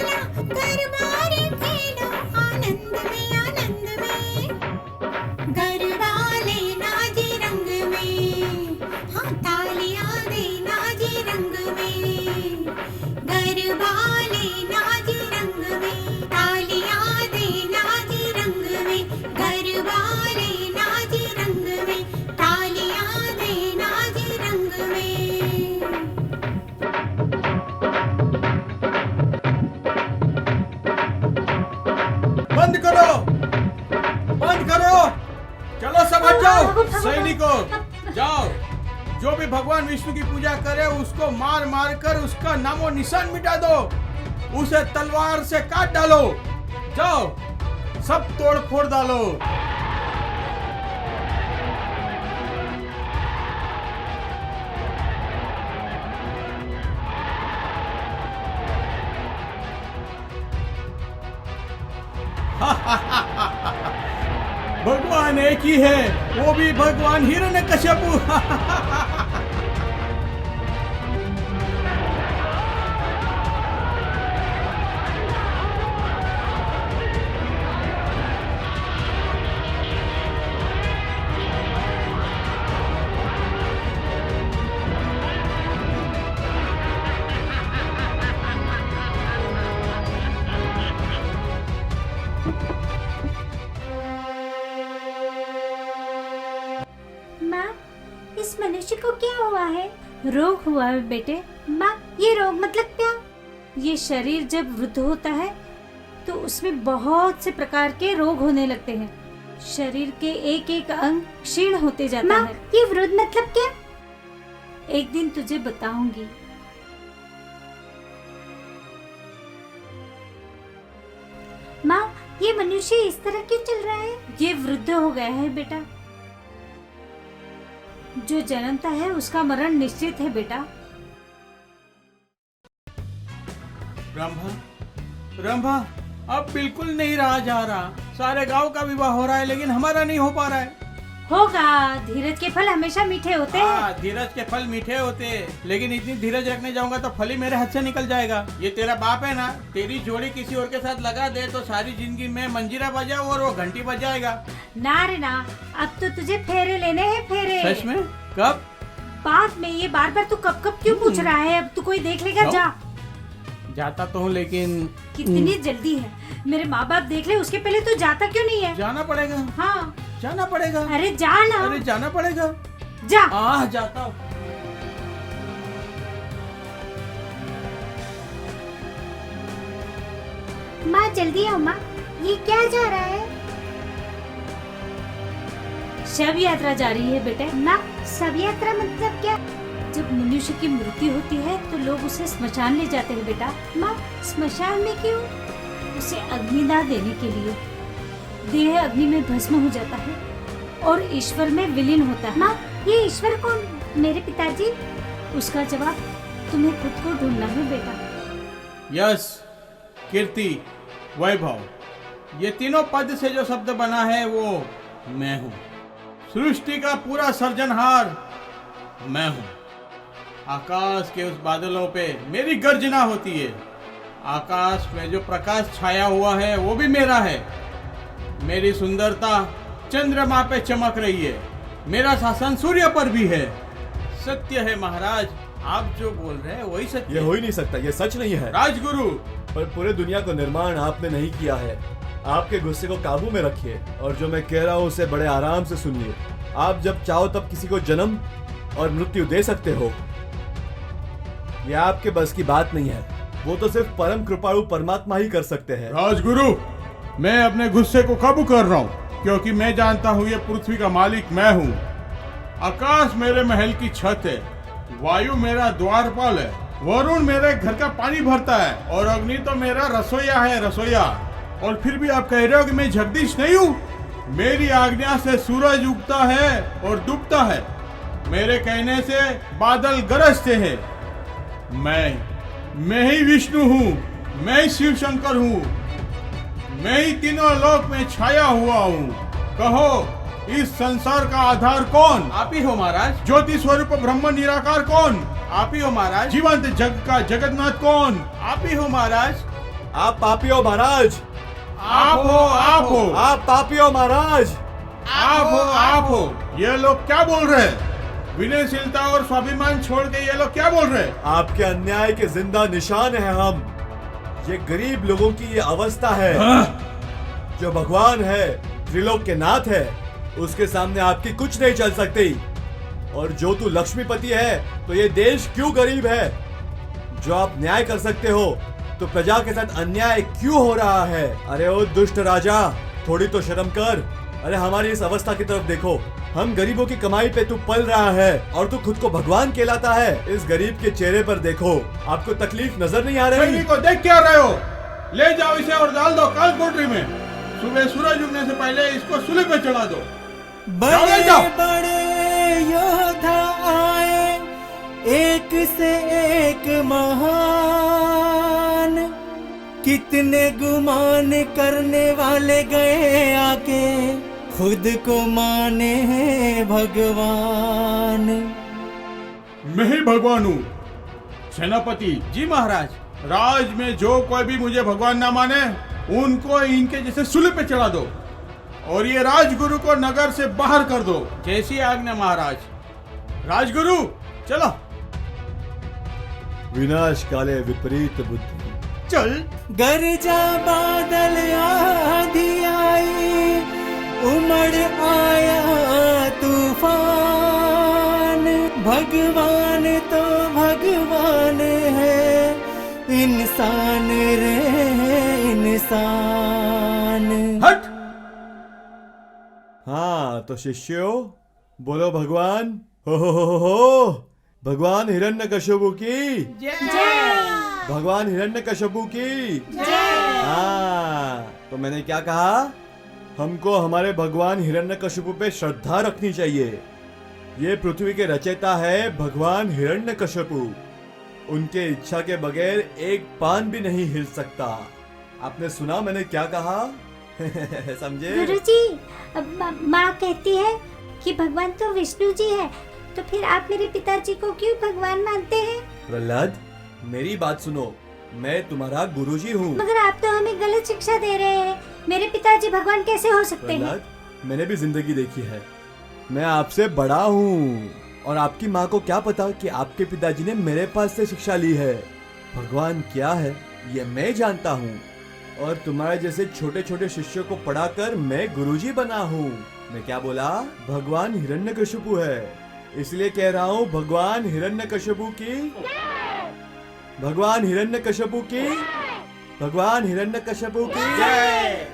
चला गरबा रे खेलो आनंद में आनंद में गरबा लेना जी रंग में हाँ तालियां देना जी रंग में गरबा लेना जी रंग में तालियां देना जी रंग में गरबा लेना जी रंग में तालियां देना जी रंग में। बंद करो, बंद करो, चलो सब हट जाओ। सैनिकों जाओ, जो भी भगवान विष्णु की पूजा करे उसको मार मार कर उसका नामो निशान मिटा दो, उसे तलवार से काट डालो। जाओ, सब तोड़ फोड़ डालो। भगवान एक ही है, वो भी भगवान हिरण्यकश्यपु। माँ, इस मनुष्य को क्या हुआ है? रोग हुआ है बेटे। माँ, ये रोग मतलब क्या? ये शरीर जब वृद्ध होता है तो उसमें बहुत से प्रकार के रोग होने लगते हैं। शरीर के एक एक अंग क्षीण होते जाता है। ये वृद्ध मतलब क्या? एक दिन तुझे बताऊंगी। माँ, ये मनुष्य इस तरह क्यों चल रहा है? ये वृद्ध हो गया है बेटा। जो जन्मता है उसका मरण निश्चित है बेटा। रंभा, रंभा, अब बिल्कुल नहीं रहा जा रहा। सारे गांव का विवाह हो रहा है लेकिन हमारा नहीं हो पा रहा है। होगा, धीरज के फल हमेशा मीठे होते हैं। हाँ, धीरज के फल मीठे होते हैं, लेकिन इतनी धीरज रखने जाऊंगा तो फल ही मेरे हाथ से निकल जाएगा। ये तेरा बाप है ना, तेरी जोड़ी किसी और के साथ लगा दे तो सारी जिंदगी में मंजीरा बजाओ और वो घंटी बजाएगा। ना रे ना, अब तो तुझे फेरे लेने हैं, फेरे। सच में? कब? बाद में। ये बार बार तू कब कब क्यों पूछ रहा है? अब तू कोई देख लेगा। जा। जाता तो हूँ लेकिन कितनी जल्दी है? मेरे माँ बाप देख ले उसके पहले तू जाता क्यों नहीं है? जाना पड़ेगा। हाँ, जाना पड़ेगा। अरे जा ना। अरे जाना पड़ेगा। जा। जाता हूँ। माँ जल्दी आओ माँ, ये क्या जा रहा है? शव यात्रा जा रही है बेटे। ना, शव यात्रा मतलब क्या? जब मनुष्य की मृत्यु होती है तो लोग उसे स्मशान ले जाते हैं बेटा। माँ, स्मशान में क्यों? उसे अग्निदाह देने के लिए। देह अग्नि में भस्म हो जाता है और ईश्वर में विलीन होता है। माँ, ये ईश्वर कौन? मेरे पिताजी। उसका जवाब तुम्हें खुद को ढूंढना है बेटा। यश, कीर्ति, वैभव, ये तीनों पद से जो शब्द बना है वो मैं हूँ। सृष्टि का पूरा सर्जनहार मैं हूँ। आकाश के उस बादलों पे मेरी गर्जना होती है। आकाश में जो प्रकाश छाया हुआ है वो भी मेरा है। मेरी सुंदरता चंद्रमा पे चमक रही है। मेरा शासन सूर्य पर भी है। सत्य है महाराज, आप जो बोल रहे हैं वही सत्य। ये हो ही नहीं सकता, ये सच नहीं है। राजगुरु, पर पूरे दुनिया को निर्माण आपने नहीं किया है। आपके गुस्से को काबू में रखिए और जो मैं कह रहा हूँ उसे बड़े आराम से सुनिए। आप जब चाहो तब किसी को जन्म और मृत्यु दे सकते हो। यह आपके बस की बात नहीं है। वो तो सिर्फ परम कृपालु परमात्मा ही कर सकते हैं। राजगुरु, मैं अपने गुस्से को काबू कर रहा हूँ क्योंकि मैं जानता हूँ ये पृथ्वी का मालिक मैं हूँ। आकाश मेरे महल की छत है, वायु मेरा द्वारपाल है, वरुण मेरे घर का पानी भरता है और अग्नि तो मेरा रसोईया है, रसोईया। और फिर भी आप कह रहे हो कि मैं जगदीश नहीं हूँ? मेरी आज्ञा से सूरज उगता है और डूबता है। मेरे कहने से बादल गरजते हैं। मैं ही विष्णु हूँ, मैं ही शिव शंकर हूँ, मैं ही तीनों लोक में छाया हुआ हूँ। कहो, इस संसार का आधार कौन? आप ही हो महाराज। ज्योति स्वरूप ब्रह्म निराकार कौन? आप ही हो महाराज। जीवंत जग का जगन्नाथ कौन? आप ही हो महाराज। आप पापी हो महाराज, आप हो आप पापी हो महाराज। आप हो। ये लोग क्या बोल रहे हैं? विनयशीलता और स्वाभिमान छोड़ के ये लोग क्या बोल रहे हैं? आपके अन्याय के जिंदा निशान है हम। ये गरीब लोगों की ये अवस्था है। जो भगवान है, त्रिलोक के नाथ है, उसके सामने आपकी कुछ नहीं चल सकती। और जो तू लक्ष्मीपति है, तो ये देश क्यों गरीब है? जो आप न्याय कर सकते हो, तो प्रजा के साथ अन्याय क्यों हो रहा है? अरे ओ दुष्ट राजा, थोड़ी तो शर्म कर। अरे हमारी इस अवस्था की तरफ देखो। हम गरीबों की कमाई पे तू पल रहा है और तू खुद को भगवान कहलाता है। इस गरीब के चेहरे पर देखो, आपको तकलीफ नजर नहीं आ रही? सैनिक को देख क्या रहे हो? ले जाओ इसे और डाल दो काल कोठरी में। सुबह सूरज उगने से पहले इसको सूली पे चढ़ा दो। बड़े जाओ। बड़े योद्धा आए, एक से एक महान, कितने गुमान करने वाले गए आके, खुद को माने हैं भगवान। मैं ही भगवान हूँ। सेनापति, जी महाराज। राज में जो कोई भी मुझे भगवान ना माने, उनको इनके जैसे सूली पे चढ़ा दो और ये राजगुरु को नगर से बाहर कर दो। जैसी आज्ञा महाराज। राजगुरु चलो। विनाश काले विपरीत बुद्धि। चल। गरजा बादल आधी आई, उमड़ आया तूफान, भगवान तो भगवान है, इंसान रे इंसान। हट। हाँ तो शिष्यों, बोलो भगवान हो। भगवान हिरण्यकश्यपु की भगवान हिरण्यकश्यपु की हाँ, तो मैंने क्या कहा? हमको हमारे भगवान हिरण्यकश्यपु पे श्रद्धा रखनी चाहिए। ये पृथ्वी के रचयिता है भगवान हिरण्यकश्यपु। उनके इच्छा के बगैर एक पान भी नहीं हिल सकता। आपने सुना मैंने क्या कहा? समझे? गुरुजी, माँ कहती है कि भगवान तो विष्णु जी है, तो फिर आप मेरे पिताजी को क्यों भगवान मानते हैं? प्रहलाद, मेरी बात सुनो। मैं तुम्हारा गुरुजी हूँ। मगर आप तो हमें गलत शिक्षा दे रहे हैं। मेरे पिताजी भगवान कैसे हो सकते हैं? प्रहलाद, मैंने भी जिंदगी देखी है। मैं आपसे बड़ा हूँ और आपकी माँ को क्या पता कि आपके पिताजी ने मेरे पास से शिक्षा ली है। भगवान क्या है ये मैं जानता हूँ और तुम्हारे जैसे छोटे छोटे शिष्यों को पढ़ाकर मैं गुरुजी बना हूँ। मैं क्या बोला? भगवान हिरण्यकश्यपु है, इसलिए कह रहा हूँ भगवान हिरण्यकश्यपु की भगवान हिरण्यकश्यपु की भगवान हिरण्यकश्यपु की जय।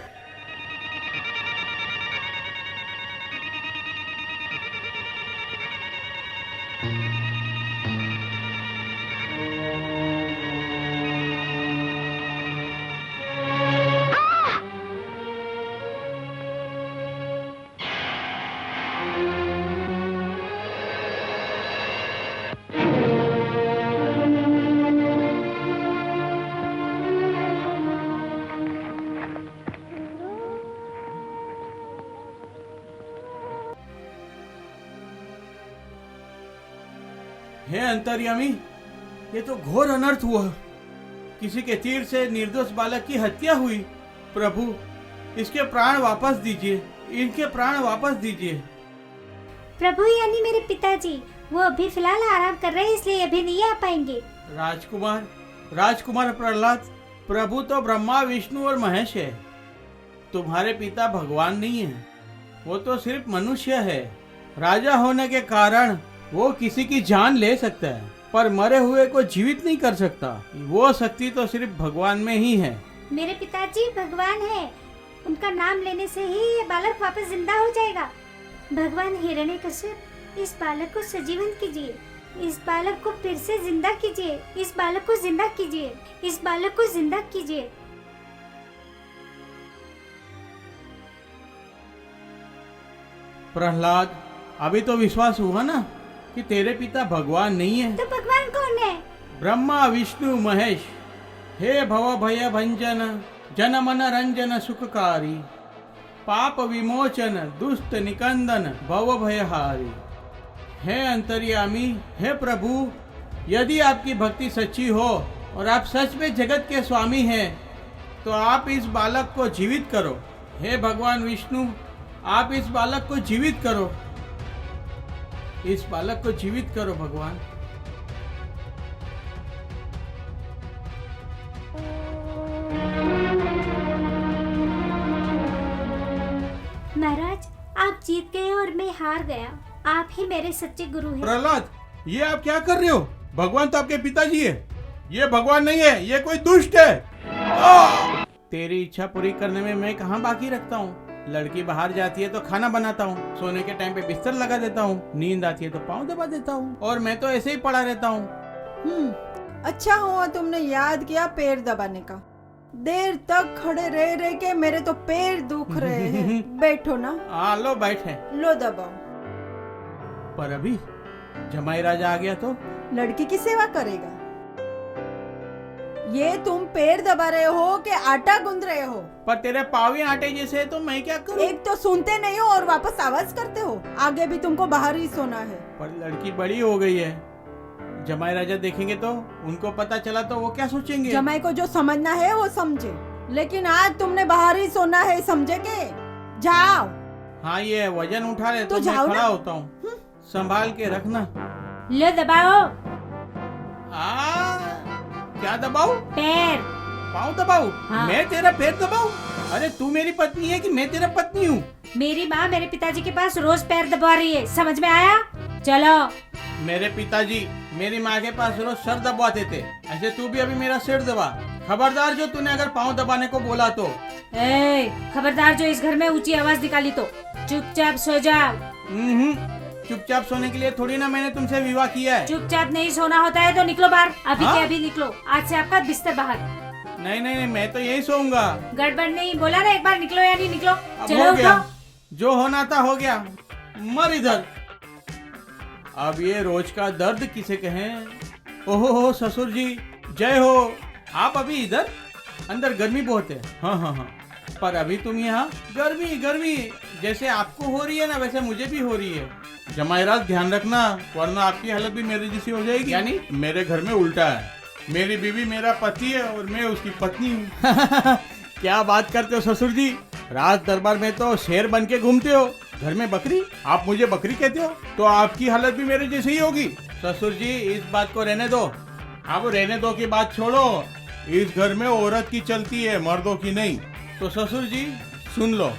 हे अंतर्यामी, ये तो घोर अनर्थ हुआ। किसी के तीर से निर्दोष बालक की हत्या हुई। प्रभु, इसके प्राण वापस दीजिए, इनके प्राण वापस दीजिए। प्रभु यानी मेरे पिताजी, वो अभी फिलहाल आराम कर रहे हैं, इसलिए अभी नहीं आ पाएंगे। राजकुमार प्रहलाद, प्रभु तो ब्रह्मा विष्णु और महेश है। तुम्हारे पिता भगवान नहीं है, वो तो सिर्फ मनुष्य है। राजा होने के कारण वो किसी की जान ले सकता है, पर मरे हुए को जीवित नहीं कर सकता। वो शक्ति तो सिर्फ भगवान में ही है। मेरे पिताजी भगवान है, उनका नाम लेने से ही ये बालक वापस जिंदा हो जाएगा। भगवान हिरण्यकश्यप, इस बालक को सजीवन कीजिए, इस बालक को फिर से जिंदा कीजिए, इस बालक को जिंदा कीजिए, इस बालक को जिंदा कीजिए। प्रहलाद, अभी तो विश्वास हुआ ना कि तेरे पिता भगवान नहीं है। तो भगवान कौन है? ब्रह्मा विष्णु महेश। हे भव भय भंजन, जन मन रंजन सुखकारी, पाप विमोचन दुष्ट निकंदन भव भयहारी। हे अंतर्यामी, हे प्रभु, यदि आपकी भक्ति सच्ची हो और आप सच में जगत के स्वामी हैं, तो आप इस बालक को जीवित करो। हे भगवान विष्णु, आप इस बालक को जीवित करो, इस बालक को जीवित करो भगवान। महाराज, आप जीत गए और मैं हार गया। आप ही मेरे सच्चे गुरु हैं। प्रहलाद, ये आप क्या कर रहे हो? भगवान तो आपके पिताजी है, ये भगवान नहीं है, ये कोई दुष्ट है। तेरी इच्छा पूरी करने में मैं कहाँ बाकी रखता हूँ। लड़की बाहर जाती है तो खाना बनाता हूँ, सोने के टाइम पे बिस्तर लगा देता हूँ, नींद आती है तो पाँव दबा देता हूँ, और मैं तो ऐसे ही पड़ा रहता हूँ। अच्छा हुआ तुमने याद किया पैर दबाने का। देर तक खड़े रह रहे के मेरे तो पैर दुख रहे हैं। बैठो ना। हाँ लो बैठे। लो दबाओ। पर अभी जमाई राजा आ गया तो लड़की की सेवा करेगा। ये तुम पैर दबा रहे हो कि आटा गूंद रहे हो? पर तेरे पाँव ही आटे जैसे है तो मैं क्या करूं? एक तो सुनते नहीं हो और वापस आवाज करते हो। आगे भी तुमको बाहर ही सोना है। पर लड़की बड़ी हो गई है, जमाई राजा देखेंगे तो उनको पता चला तो वो क्या सोचेंगे? जमाई को जो समझना है वो समझे, लेकिन आज तुमने बाहर ही सोना है, समझे के? जाओ। हाँ, ये वजन उठा ले तो मैं जाओ खड़ा ना। होता हूँ, संभाल के रखना। लो दबाओ। क्या दबाऊ? पैर। पाँव दबाऊ? हाँ। मैं तेरा पैर दबाऊ? अरे तू मेरी पत्नी है कि मैं तेरा पत्नी हूँ? मेरी माँ मेरे पिताजी के पास रोज पैर दबा रही है, समझ में आया? चलो। मेरे पिताजी मेरी माँ के पास रोज सर दबाते थे, ऐसे तू भी अभी मेरा सिर दबा। खबरदार जो तूने अगर पाँव दबाने को बोला तो। खबरदार जो इस घर में ऊंची आवाज निकाली तो चुपचाप सो जाओ। चुपचाप सोने के लिए थोड़ी ना मैंने तुमसे विवाह किया है। चुपचाप नहीं सोना होता है तो निकलो बाहर, अभी हाँ? के अभी निकलो। आज से आपका बिस्तर बाहर। नहीं नहीं नहीं, मैं तो यही सोऊंगा। गड़बड़ नहीं, बोला ना एक बार निकलो या नहीं निकलो। अब चलो हो गया, उठो। जो होना था हो गया, मर इधर। अब ये रोज का दर्द किसे कहें। ओहो ससुर जी, जय हो। आप अभी इधर? अंदर गर्मी बहुत है। हाँ, पर अभी तुम यहाँ गर्मी गर्मी जैसे आपको हो रही है ना, वैसे मुझे भी हो रही है। जमाई राज ध्यान रखना, वरना आपकी हालत भी मेरे जैसी हो जाएगी। यानी मेरे घर में उल्टा है, मेरी बीवी मेरा पति है और मैं उसकी पत्नी हूँ। क्या बात करते हो ससुर जी, राज दरबार में तो शेर बन के घूमते हो, घर में बकरी। आप मुझे बकरी कहते हो तो आपकी हालत भी मेरे जैसी ही होगी। ससुर जी इस बात को रहने दो। अब रहने दो की बात छोड़ो, इस घर में औरत की चलती है, मर्दों की नहीं। तो ससुर जी सुन लो,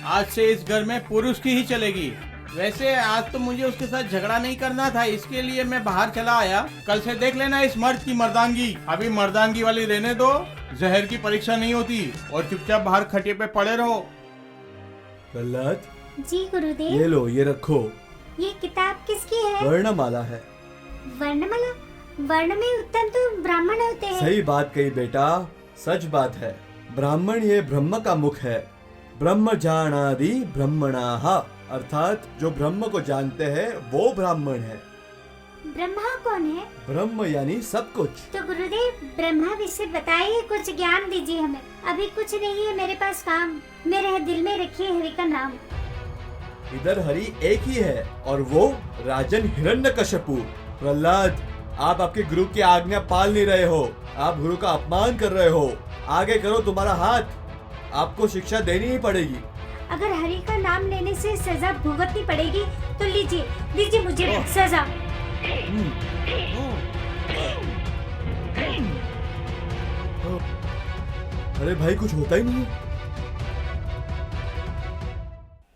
आज से इस घर में पुरुष की ही चलेगी। वैसे आज तो मुझे उसके साथ झगड़ा नहीं करना था, इसके लिए मैं बाहर चला आया। कल से देख लेना इस मर्द की मर्दांगी। अभी मर्दांगी वाली रहने दो, जहर की परीक्षा नहीं होती। और चुपचाप बाहर खटिए पे पड़े रहो। प्रहलाद, जी गुरुदेव। ये लो, ये रखो। ये किताब किसकी है? वर्णमाला है। वर्णमाला? वर्ण में उत्तम तो ब्राह्मण होते हैं। सही बात कही बेटा, सच बात है। ब्राह्मण ये ब्रह्म का मुख है। ब्रह्म जानादि ब्रह्मणाः, अर्थात जो ब्रह्म को जानते हैं वो ब्राह्मण है। ब्रह्मा कौन है? ब्रह्म यानी सब कुछ। तो गुरुदेव ब्रह्मा विषय बताइए, कुछ ज्ञान दीजिए हमें। अभी कुछ नहीं है मेरे पास काम, मेरे दिल में रखिए हरि का नाम। इधर हरि एक ही है और वो राजन हिरण्यकश्यपु। प्रहलाद, आप आपके गुरु की आज्ञा पाल नहीं रहे हो, आप गुरु का अपमान कर रहे हो। आगे करो तुम्हारा हाथ, आपको शिक्षा देनी ही पड़ेगी। अगर हरि का नाम लेने से सजा भुगतनी पड़ेगी तो लीजिए, दीजिए मुझे सजा। अरे भाई, कुछ होता ही नहीं है।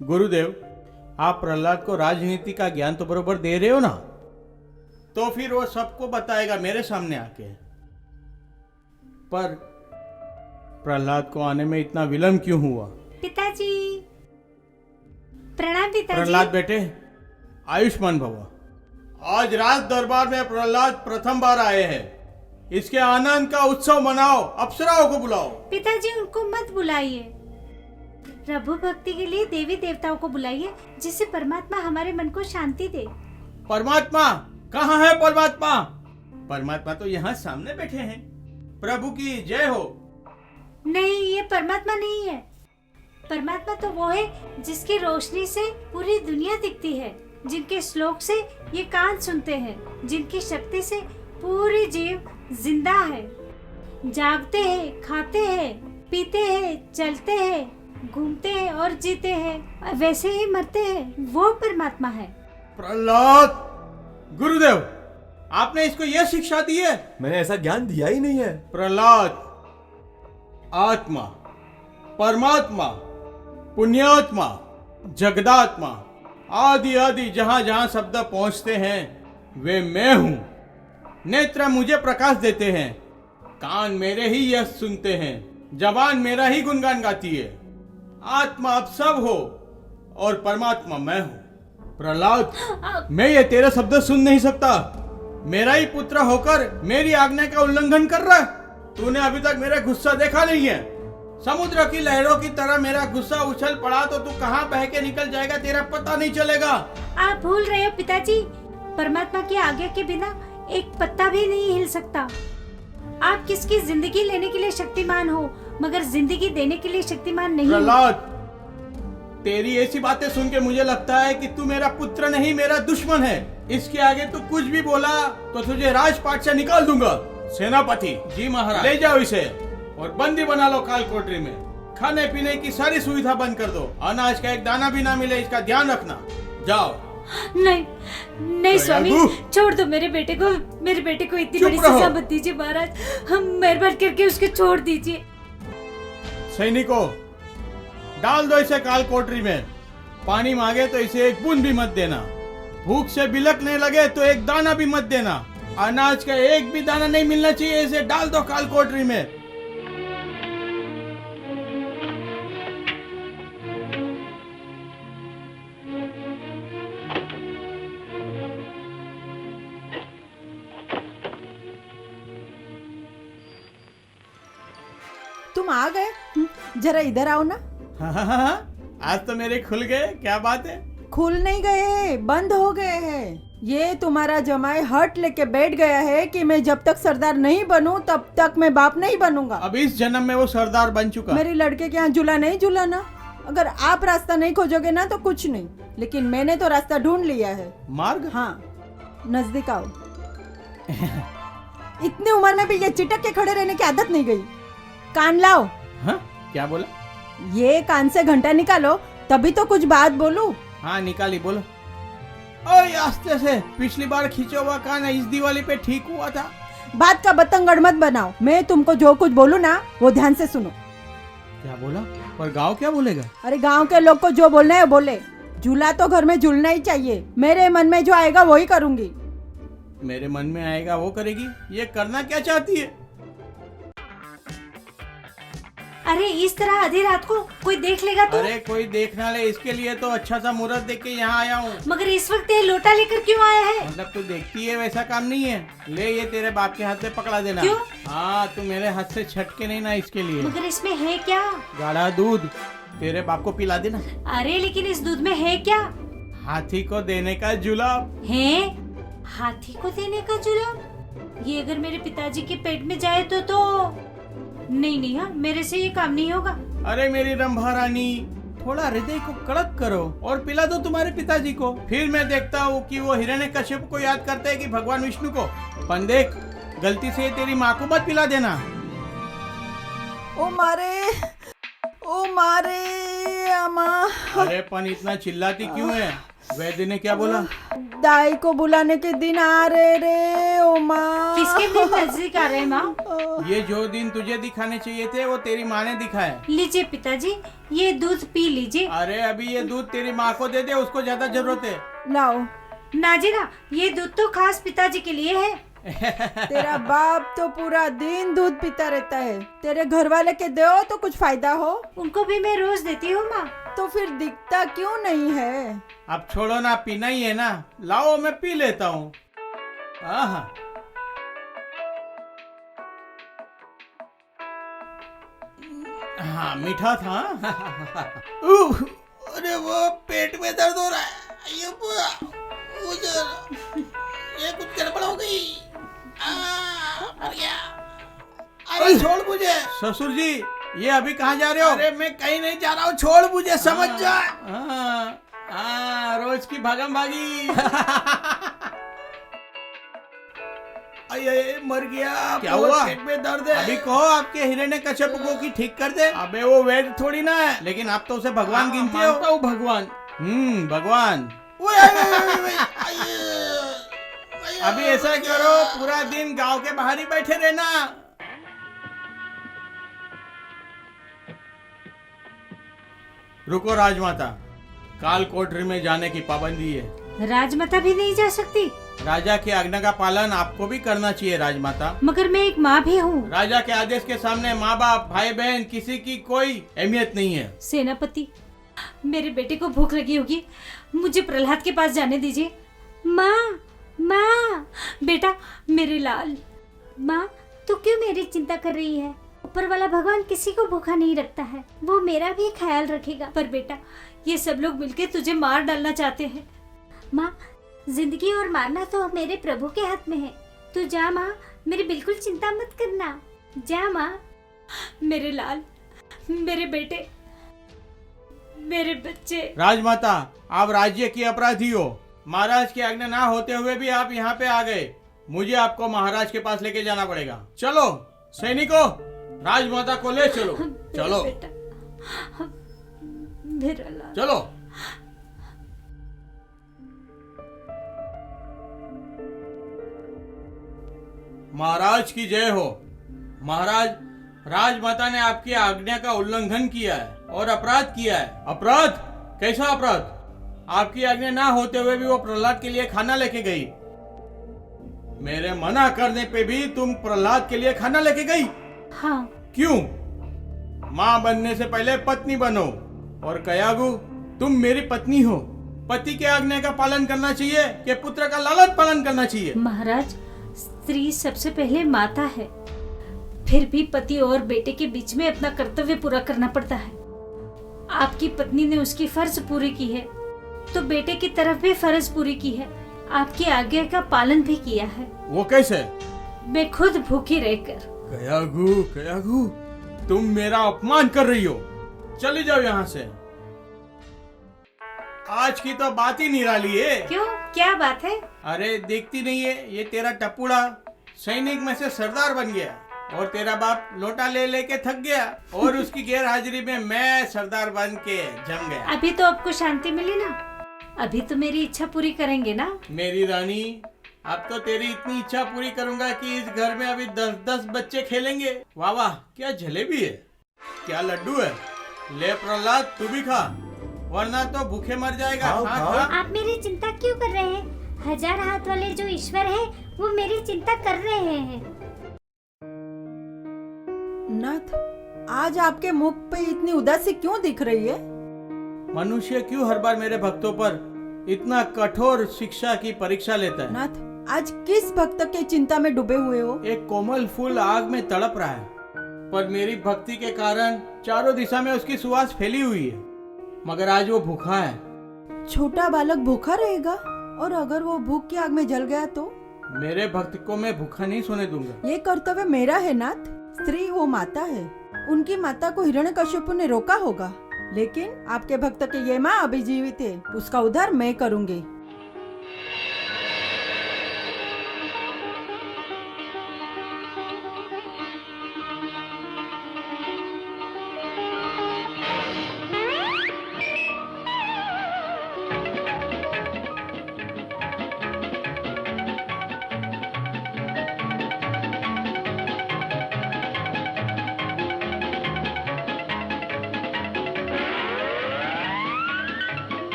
गुरुदेव, आप प्रहलाद को राजनीति का ज्ञान तो बरोबर दे रहे हो ना, तो फिर वो सबको बताएगा मेरे सामने आके। पर प्रहलाद को आने में इतना विलंब क्यों हुआ? पिताजी प्रणाम। पिताजी प्रहलाद बेटे, आयुष्मान भव। आज राज दरबार में प्रहलाद प्रथम बार आए हैं, इसके आनंद का उत्सव मनाओ, अप्सराओं को बुलाओ। पिताजी उनको मत बुलाइए, प्रभु भक्ति के लिए देवी देवताओं को बुलाइए, जिससे परमात्मा हमारे मन को शांति दे। परमात्मा कहाँ है? परमात्मा परमात्मा तो यहाँ सामने बैठे हैं। प्रभु की जय हो। नहीं, ये परमात्मा नहीं है। परमात्मा तो वो है जिसकी रोशनी से पूरी दुनिया दिखती है, जिनके श्लोक से ये कान सुनते हैं, जिनकी शक्ति से पूरी जीव जिंदा है, जागते हैं, खाते हैं, पीते हैं, चलते हैं, घूमते हैं और जीते हैं, वैसे ही मरते हैं। वो परमात्मा है। प्रहलाद, गुरुदेव, आपने इसको यह शिक्षा दी है? मैंने ऐसा ज्ञान दिया ही नहीं है। प्रहलाद, आत्मा, परमात्मा, पुण्यात्मा, जगदात्मा, आदि आदि जहां जहां शब्द पहुंचते हैं वे मैं हूं। नेत्र मुझे प्रकाश देते हैं, कान मेरे ही यह सुनते हैं, जबान मेरा ही गुणगान गाती है। आत्मा आप सब हो और परमात्मा मैं हूं। प्रहलाद, मैं ये तेरे शब्द सुन नहीं सकता। मेरा ही पुत्र होकर मेरी आज्ञा का उल्लंघन कर रहा है। तूने अभी तक मेरा गुस्सा देखा नहीं है। समुद्र की लहरों की तरह मेरा गुस्सा उछल पड़ा तो तू कहाँ बह के निकल जाएगा तेरा पता नहीं चलेगा। आप भूल रहे हो पिताजी, परमात्मा की आज्ञा के बिना एक पत्ता भी नहीं हिल सकता। आप किसकी जिंदगी लेने के लिए शक्तिमान हो, मगर जिंदगी देने के लिए शक्तिमान नहीं हो। प्रहलाद, तेरी ऐसी बातें सुन के मुझे लगता है कि तू मेरा पुत्र नहीं मेरा दुश्मन है। इसके आगे तू कुछ भी बोला तो तुझे राजपाट से निकाल दूंगा। सेनापति जी महाराज, ले जाओ इसे और बंदी बना लो काल कोठरी में। खाने पीने की सारी सुविधा बंद कर दो। अनाज का एक दाना भी ना मिले, इसका ध्यान रखना। जाओ। नहीं नहीं स्वामी, दयालु। छोड़ दो मेरे बेटे को। मेरे बेटे को इतनी चुप बड़ी रहो। सजा मत दीजिए महाराज। हम मेहरबान करके उसको छोड़ दीजिए। सैनिकों, डाल दो इसे काल कोठरी में। पानी मांगे तो इसे एक बूंद भी मत देना। भूख से बिलकने लगे तो एक दाना भी मत देना। अनाज का एक भी दाना नहीं मिलना चाहिए। इसे डाल दो काल कोठरी में। तुम आ गए? जरा इधर आओ ना। हाँ, आज तो मेरे खुल गए। क्या बात है? खुल नहीं गए, बंद हो गए हैं। ये तुम्हारा जमाई हट लेके बैठ गया है कि मैं जब तक सरदार नहीं बनूं तब तक मैं बाप नहीं बनूंगा। अब इस जन्म में वो सरदार बन चुका। मेरे लड़के के यहाँ झूला नहीं झूलाना। अगर आप रास्ता नहीं खोजोगे ना तो कुछ नहीं, लेकिन मैंने तो रास्ता ढूंढ लिया है। मार्ग? हाँ, नजदीक आओ। इतनी उम्र में भी ये चिटक के खड़े रहने की आदत नहीं गई। कान लाओ। हाँ? क्या बोला? ये कान से घंटा निकालो तभी तो कुछ बात बोलूं। हाँ, निकाली, बोलो। ओए, आस्ते से। पिछली बार खींचा हुआ कान इस दिवाली पे ठीक हुआ था। बात का बतंगड़ मत बनाओ। मैं तुमको जो कुछ बोलूं ना वो ध्यान से सुनो। क्या बोला? पर गांव क्या बोलेगा? अरे गांव के लोग को जो बोलना है बोले। झूला तो घर में झूलना ही चाहिए। मेरे मन में जो आएगा वही करूंगी। मेरे मन में आएगा वो करेगी? ये करना क्या चाहती है? अरे इस तरह आधी रात को कोई देख लेगा तो? अरे कोई देखना ले, इसके लिए तो अच्छा सा मुहूर्त देख के यहाँ आया हूँ। मगर इस वक्त ये लोटा लेकर क्यों आया है? मतलब तू देखती है वैसा काम नहीं है। ले, ये तेरे बाप के हाथ से पकड़ा देना। क्यों? हाँ, तू मेरे हाथ से छटके नहीं ना, इसके लिए। मगर इसमें है क्या? गाढ़ा दूध तेरे बाप को पिला देना। अरे लेकिन इस दूध में है क्या? हाथी को देने का जुलाब है? हाथी को देने का जुलाब? ये अगर मेरे पिताजी के पेट में जाए तो नहीं नहीं, हाँ मेरे से ये काम नहीं होगा। अरे मेरी रंभा रानी, थोड़ा हृदय को कड़क करो और पिला दो तुम्हारे पिताजी को। फिर मैं देखता हूँ कि वो हिरण्यकश्यप को याद करते हैं कि भगवान विष्णु को। पन देख, गलती से तेरी माँ को मत पिला देना। ओ मारे अम्मा। अरे पन इतना चिल्लाती क्यों है? वैद्य ने क्या बोला? दाई को बुलाने के दिन आ रहे रे। ओ माँ, किसके दिन नजदीक आ रहे हैं माँ? ये जो दिन तुझे दिखाने चाहिए थे वो तेरी माँ ने दिखाया। लीजिए पिताजी, ये दूध पी लीजिए। अरे अभी ये दूध तेरी माँ को दे दे, उसको ज्यादा जरूरत है। लाओ। नाजिरा, ये दूध तो खास पिताजी के लिए है। तेरा बाप तो पूरा दिन दूध पीता रहता है। तेरे घर वाले के दो तो कुछ फायदा हो। उनको भी मैं रोज देती हूँ माँ। तो फिर दिखता क्यों नहीं है? अब छोड़ो ना, पीना ही है ना। लाओ मैं पी लेता हूँ। हाँ, मीठा था। अरे वो पेट में दर्द हो रहा है। ये कुछ गड़बड़ हो गई। मर गया। अरे छोड़ मुझे। ससुर जी, ये अभी कहाँ जा रहे हो? अरे मैं कहीं नहीं जा रहा हूँ, छोड़ मुझे, समझ जा। रोज की भागम भागी। अये मर गया। क्या बहुत हुआ? पेट में दर्द है। अभी कहो आपके हिरण्यकश्यप को कि ठीक कर दे। अबे वो वैद्य थोड़ी ना है, लेकिन आप तो उसे भगवान गिनते हो। मानता हूँ भगवान। भगवान। अभी ऐसा करो, पूरा दिन गांव के बाहर ही बैठे रहना। रुको राजमाता, काल कोठरी में जाने की पाबंदी है। राजमाता भी नहीं जा सकती? राजा की आज्ञा का पालन आपको भी करना चाहिए राजमाता। मगर मैं एक माँ भी हूँ। राजा के आदेश के सामने माँ बाप भाई बहन किसी की कोई अहमियत नहीं है। सेनापति, मेरे बेटे को भूख लगी होगी, मुझे प्रहलाद के पास जाने दीजिए। माँ, माँ, बेटा मेरे लाल। माँ, तू क्यों मेरी चिंता कर रही है? ऊपर वाला भगवान किसी को भूखा नहीं रखता है, वो मेरा भी ख्याल रखेगा। पर बेटा, ये सब लोग मिलके तुझे मार डालना चाहते हैं। माँ, जिंदगी और मारना तो मेरे प्रभु के हाथ में है। तू जा माँ, मेरी बिल्कुल चिंता मत करना। जा माँ। मेरे लाल, मेरे बेटे, मेरे बच्चे। राजमाता, आप राज्य की अपराधी हो। महाराज की आज्ञा ना होते हुए भी आप यहाँ पे आ गए। मुझे आपको महाराज के पास लेके जाना पड़ेगा। चलो सैनिकों, राजमाता को ले चलो। चलो बेटा, मेरा लाल। चलो। महाराज की जय हो। महाराज, राजमाता ने आपकी आज्ञा का उल्लंघन किया है और अपराध किया है। अपराध? कैसा अपराध? आपकी आज्ञा ना होते हुए भी वो प्रहलाद के लिए खाना लेके गई। मेरे मना करने पे भी तुम प्रहलाद के लिए खाना लेके गई? हाँ। क्यों? माँ बनने से पहले पत्नी बनो। और कयागु, तुम मेरी पत्नी हो। पति के आज्ञा का पालन करना चाहिए कि पुत्र का लालच पालन करना चाहिए? महाराज, स्त्री सबसे पहले माता है, फिर भी पति और बेटे के बीच में अपना कर्तव्य पूरा करना पड़ता है। आपकी पत्नी ने उसकी फर्ज पूरी की है, तो बेटे की तरफ भी फर्ज पूरी की है। आपकी आज्ञा का पालन भी किया है। वो कैसे? मैं खुद भूखी रहकर। कयागु, कयागु, तुम मेरा अपमान कर रही हो। चली जाओ यहाँ से। आज की तो बात ही निराली है। क्यों, क्या बात है? अरे देखती नहीं है, ये तेरा टपुड़ा सैनिक में से सरदार बन गया और तेरा बाप लोटा ले लेके थक गया और उसकी गैर हाजिरी में मैं सरदार बन के जम गया। अभी तो आपको शांति मिली ना, अभी तो मेरी इच्छा पूरी करेंगे ना? मेरी रानी, अब तो तेरी इतनी इच्छा पूरी करूंगा कि इस घर में अभी 10-10 बच्चे खेलेंगे। वाह वाह, क्या जलेबी है, क्या लड्डू है। ले प्रहलाद, तू भी खा, वरना तो भूखे मर जाएगा। खा, खा। आप मेरी चिंता क्यों कर रहे हैं? 1000 हाथ वाले जो ईश्वर है, वो मेरी चिंता कर रहे हैं। नाथ, आज आपके मुख पे इतनी उदासी क्यों दिख रही है? मनुष्य क्यों हर बार मेरे भक्तों पर इतना कठोर शिक्षा की परीक्षा लेता है? नाथ, आज किस भक्त के चिंता में डूबे हुए हो? एक कोमल फूल आग में तड़प रहा है, पर मेरी भक्ति के कारण चारों दिशा में उसकी सुवास फैली हुई है, मगर आज वो भूखा है। छोटा बालक भूखा रहेगा, और अगर वो भूख की आग में जल गया तो? मेरे भक्त को मैं भूखा नहीं सोने दूंगा। ये कर्तव्य मेरा है नाथ। स्त्री वो माता है, उनकी माता को हिरण्यकश्यप ने रोका होगा, लेकिन आपके भक्त की ये माँ अभी जीवित है, उसका उद्धार मैं करूंगी।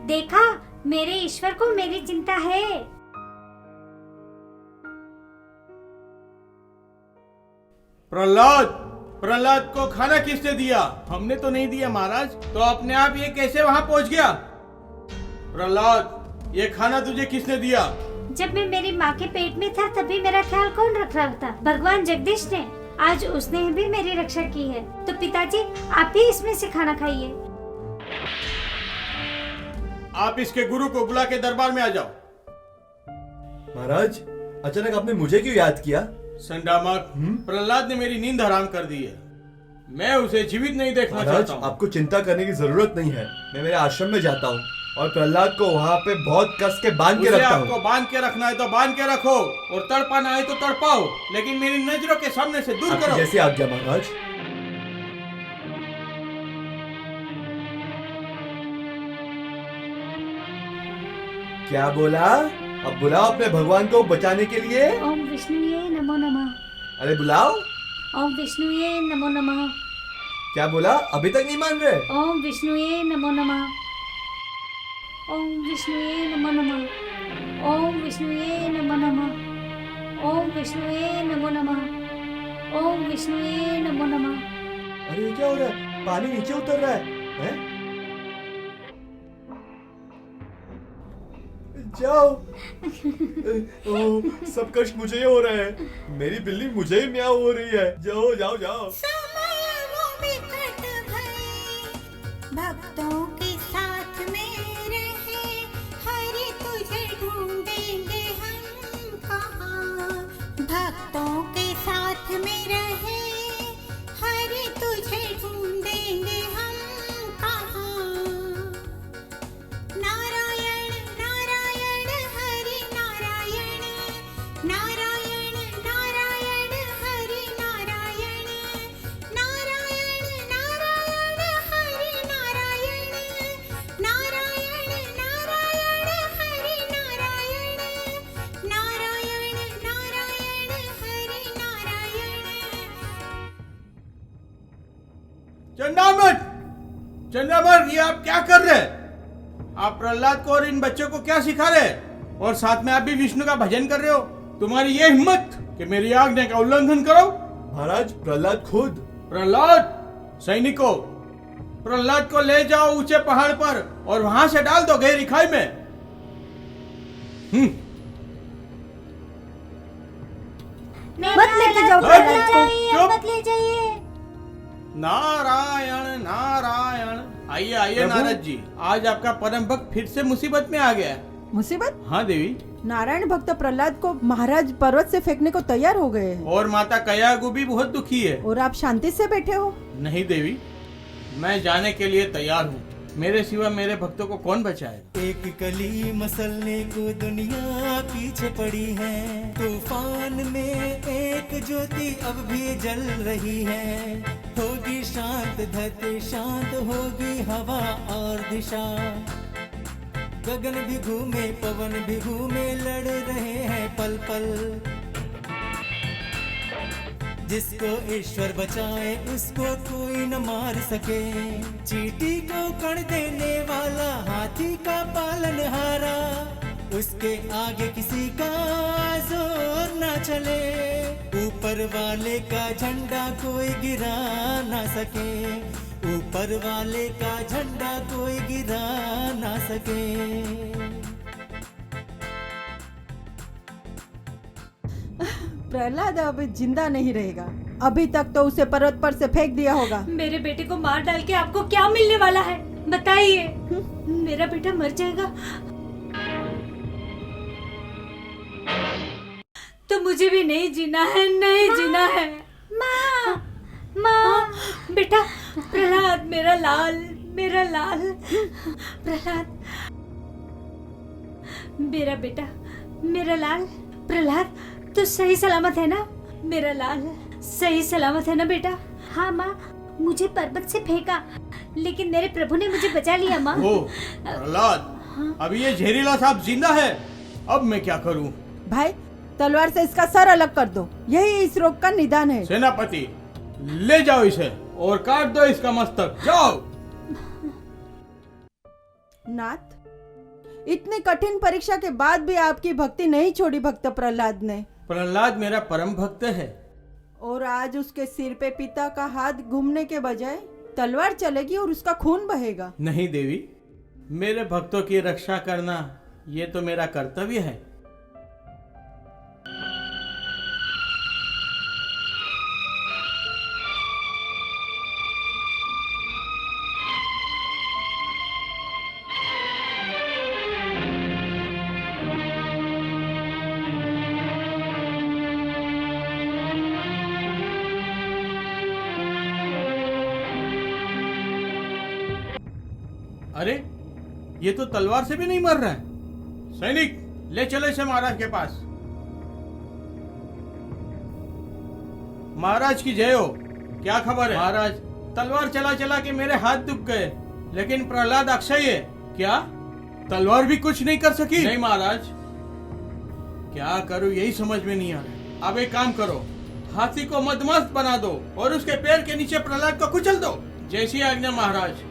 देखा, मेरे ईश्वर को मेरी चिंता है। प्रहलाद, प्रहलाद को खाना किसने दिया? हमने तो नहीं दिया महाराज। तो अपने आप ये कैसे वहाँ पहुँच गया? प्रहलाद, ये खाना तुझे किसने दिया? जब मैं मेरी माँ के पेट में था, तभी मेरा ख्याल कौन रख रहा था? भगवान जगदीश ने। आज उसने भी मेरी रक्षा की है, तो पिताजी आप भी इसमें से खाना खाइए। आप इसके गुरु को बुला के दरबार में आ जाओ। महाराज, अचानक आपने मुझे क्यों याद किया? संडामक, प्रहलाद ने मेरी नींद हराम कर दी है। मैं उसे जीवित नहीं देखना महाराज चाहता हूँ। आपको चिंता करने की जरूरत नहीं है। मैं मेरे आश्रम में जाता हूँ और प्रहलाद को वहाँ पे बहुत कस के बांध के उसे रखता आपको हूँ। बांध के रखना है तो बांध के रखो और तड़पाना है तो तड़पाओ, लेकिन मेरी नजरों के सामने से दूर आपकी करो। जैसी आज्ञा महाराज। क्या बोला? अब बुलाओ अपने भगवान को बचाने के लिए। ओम विष्णुये नमो नमः। अरे बुलाओ। ओम विष्णुये नमो नमः। क्या बोला? अभी तक नहीं मान रहे? ओम विष्णुये नमो नमः। ओम विष्णुये नमो नमः। ओम विष्णुये नमो नमः। ओम विष्णुये नमो नमः। ओम विष्णुये नमो नमः। अरे ये क्या हो रहा है? पानी नीचे उतर रहा है, हैं? जाओ। ओह, सब कष्ट मुझे ही हो रहा है। मेरी बिल्ली मुझे ही म्याऊं हो रही है। जाओ जाओ जाओ। समय वो बिकट भये, भक्तों के साथ में रहे, हरि तुझे ढूंढेंगे हम कहाँ। भक्तों के साथ में रहे, हरि तुझे ढूंढेंगे हम कहाँ। नारायण नारायण हरि नारायण, नारायण नारायण हरि नारायण, नारायण नारायण हरि नारायण, नारायण नारायण हरि नारायण, नारायण नारायण हरि नारायण। चंडामर, चंडामर, ये आप क्या कर रहे हैं? आप प्रहलाद को और इन बच्चों को क्या सिखा रहे हैं? और साथ में आप भी विष्णु का भजन कर रहे हो? तुम्हारी ये हिम्मत कि मेरी आज्ञा का उल्लंघन करो? महाराज प्रहलाद खुद। प्रहलाद, सैनिकों, प्रहलाद को ले जाओ ऊंचे पहाड़ पर और वहां से डाल दो गहरी खाई में। मत लेके जाओ प्रहलाद को। चुप। मत ले जाइए। नारायण नारायण। आइए आइए प्रभु। नारद जी, आज आपका परम भक्त फिर से मुसीबत में आ गया है। मुसीबत? हाँ देवी। नारायण भक्त प्रहलाद को महाराज पर्वत से फेंकने को तैयार हो गए हैं और माता कयागु भी बहुत दुखी है। और आप शांति से बैठे हो। नहीं देवी, मैं जाने के लिए तैयार हूँ। मेरे सिवा मेरे भक्तों को कौन बचाएगा? एक कली मसलने को दुनिया पीछे पड़ी है, तूफान में एक ज्योति अब भी जल रही है। होगी शांत धरती, शांत होगी हवा और दिशा। गगन भी घूमे, पवन भी घूमे, लड़ रहे हैं पल पल। जिसको ईश्वर बचाए उसको कोई न मार सके। चींटी को कण देने वाला हाथी का पालनहारा, उसके आगे किसी का जोर न चले। ऊपर वाले का झंडा कोई गिरा ना सके, ऊपर वाले का झंडा कोई गिरा ना सके। प्रहलाद अब जिंदा नहीं रहेगा। अभी तक तो उसे पर्वत पर से फेंक दिया होगा। मेरे बेटे को मार डाल के आपको क्या मिलने वाला है बताइए? मेरा बेटा मर जाएगा तो मुझे भी नहीं जीना है, नहीं जीना है। माँ, माँ, बेटा प्रहलाद, मेरा लाल, मेरा लाल प्रहलाद, मेरा बेटा, मेरा लाल। प्रहलाद, तू सही सलामत है ना? मेरा लाल सही सलामत है ना बेटा? हाँ माँ, मुझे पर्वत से फेंका, लेकिन मेरे प्रभु ने मुझे बचा लिया माँ। ओ प्रहलाद, अभी ये जहरीला सांप जिंदा है। अब मैं क्या करूं? भाई तलवार से इसका सर अलग कर दो, यही इस रोग का निदान है। सेनापति, ले जाओ इसे और काट दो इसका मस्तक। जाओ। नाथ, इतनी कठिन परीक्षा के बाद भी आपकी भक्ति नहीं छोड़ी भक्त प्रहलाद ने। प्रहलाद मेरा परम भक्त है। और आज उसके सिर पे पिता का हाथ घूमने के बजाय तलवार चलेगी और उसका खून बहेगा। नहीं देवी, मेरे भक्तों की रक्षा करना ये तो मेरा कर्तव्य है। अरे ये तो तलवार से भी नहीं मर रहा है। सैनिक ले चलो इसे महाराज के पास। महाराज की जय हो। क्या खबर है महाराज? तलवार चला चला के मेरे हाथ दुख गए, लेकिन प्रहलाद अक्षय है। क्या तलवार भी कुछ नहीं कर सकी? नहीं महाराज। क्या करूं यही समझ में नहीं आ रहा। अब एक काम करो, हाथी को मदमस्त बना दो और उसके पैर के नीचे प्रहलाद को कुचल दो। जैसी आज्ञा महाराज।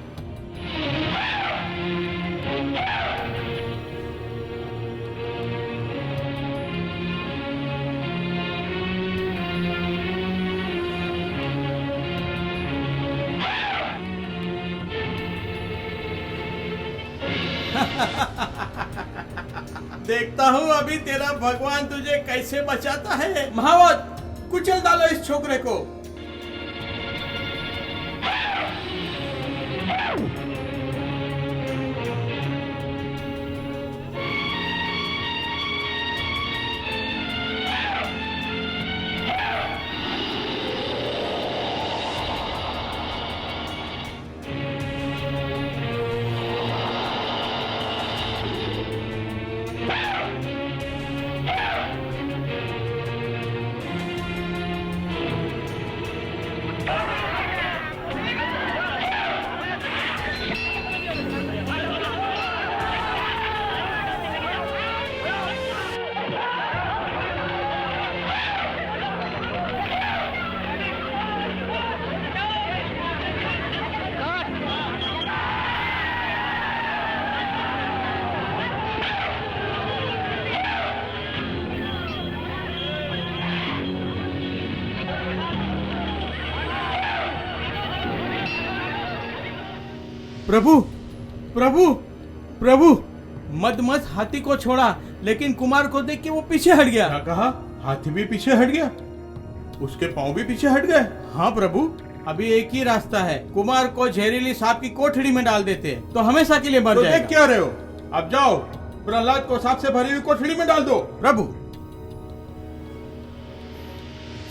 देखता हूँ अभी तेरा भगवान तुझे कैसे बचाता है। महावत कुचल डालो इस छोकरे को। प्रभु प्रभु प्रभु, मदमस्त हाथी को छोड़ा, लेकिन कुमार को देख के वो पीछे हट गया। क्या कहा? हाथी भी पीछे हट गया? उसके पांव भी पीछे हट गए? हाँ प्रभु, अभी एक ही रास्ता है। कुमार को जहरीली सांप की कोठड़ी में डाल देते तो हमेशा के लिए मर तो जाएगा। देख क्या रहे हो? अब जाओ, प्रहलाद को सांप से भरी हुई कोठड़ी में डाल दो। प्रभु।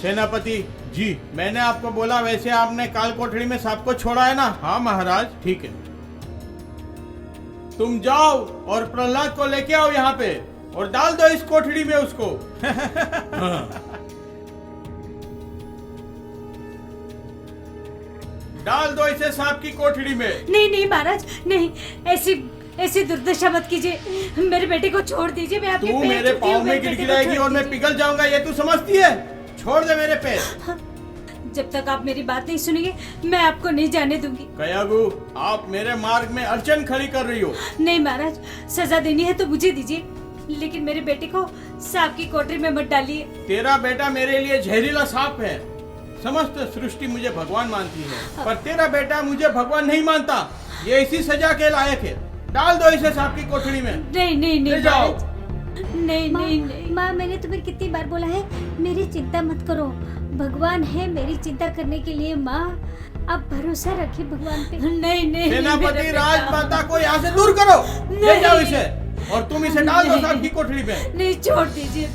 सेनापति जी, मैंने आपको बोला वैसे आपने काल कोठड़ी में सांप को छोड़ा है ना? हाँ महाराज। ठीक है, तुम जाओ और प्रहलाद को लेके आओ यहाँ पे और डाल दो इस कोठड़ी में उसको। डाल दो इसे सांप की कोठड़ी में। नहीं नहीं महाराज, नहीं, ऐसी ऐसी दुर्दशा मत कीजिए। मेरे बेटे को छोड़ दीजिए। मैं आपके तू पैर मेरे छूती हूँ, पाँव में मेरे बेटे को गिड़गिड़ाएगी छोड़ और मैं दीजिए। पिघल जाऊंगा, ये तू समझती है? छोड़ दे मेरे पैर। जब तक आप मेरी बात नहीं सुनेंगे मैं आपको नहीं जाने दूंगी। कयागु, आप मेरे मार्ग में अड़चन खड़ी कर रही हो। नहीं महाराज, सजा देनी है तो मुझे दीजिए, लेकिन मेरे बेटे को सांप की कोठरी में मत डालिए। तेरा बेटा मेरे लिए जहरीला सांप है। समस्त सृष्टि मुझे भगवान मानती है, पर तेरा बेटा मुझे भगवान नहीं मानता। ये इसी सजा के लायक है। डाल दो इसे सांप की कोठड़ी में। नहीं नहीं नहीं ले जाओ। महाराज, नहीं नहीं नहीं। माँ, मैंने तुम्हें कितनी बार बोला है मेरी चिंता मत करो, भगवान है मेरी चिंता करने के लिए। माँ, आप भरोसा रखिए भगवान पे। नहीं नहीं सेनापति मेरा राजमाता को यहाँ से दूर करो। ले नहीं। जाओ इसे और तुम इसे डाल दो नहीं। सांप की कोठड़ी में। नहीं, छोड़ दीजिए,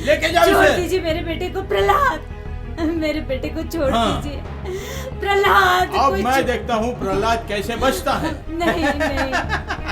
लेके जाओ छोड़ इसे। दीजिए मेरे बेटे को। प्रहलाद, मेरे बेटे को छोड़ हाँ। दीजिए। प्रहलाद, अब कोई मैं देखता हूँ प्रहलाद कैसे बचता है। नहीं नहीं।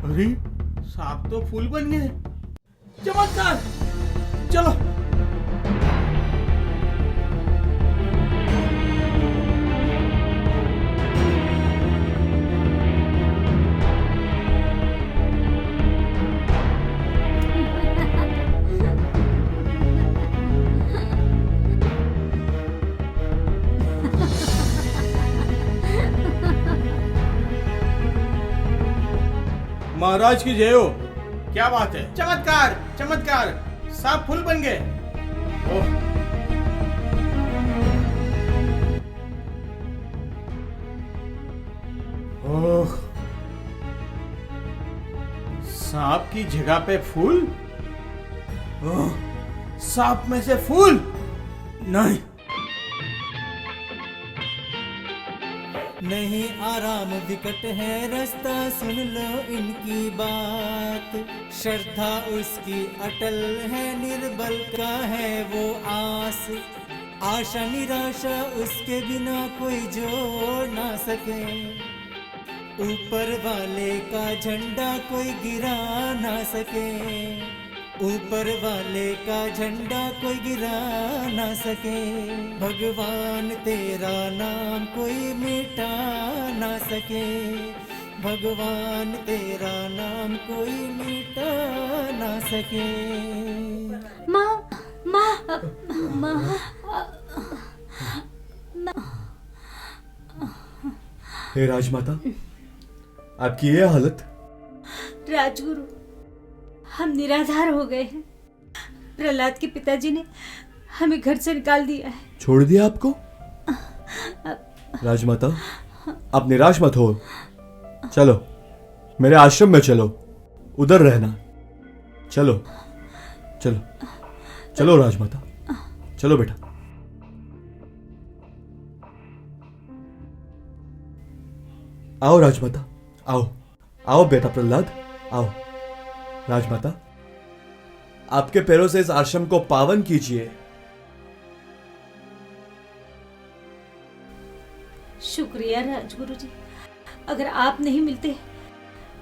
अरे सांप तो फूल बन गए। चमत्कार। चलो। महाराज की जय हो। क्या बात है, चमत्कार चमत्कार, सांप फूल बन गए। ओह, ओह, सांप की जगह पे फूल। ओह, सांप में से फूल नहीं। नहीं आराम विकट है रास्ता, सुन लो इनकी बात। श्रद्धा उसकी अटल है, निर्बल का है वो आस। आशा निराशा उसके बिना कोई जोड़ ना सके। ऊपर वाले का झंडा कोई गिरा ना सके। ऊपर वाले का झंडा कोई गिरा ना सके। भगवान तेरा नाम कोई मिटा ना सके। भगवान तेरा नाम कोई मिटा ना सके। माँ माँ माँ हे राजमाता, आपकी ये हालत। राजगुरु, हम निराधार हो गए हैं। प्रहलाद के पिताजी ने हमें घर से निकाल दिया है। छोड़ दिया आपको? राजमाता, आप निराश मत हो। चलो मेरे आश्रम में चलो, उधर रहना। चलो चलो चलो राजमाता, चलो बेटा। आओ राजमाता, आओ आओ बेटा प्रहलाद, आओ। राजमाता, आपके पैरों से इस आश्रम को पावन कीजिए। शुक्रिया राजगुरु जी, अगर आप नहीं मिलते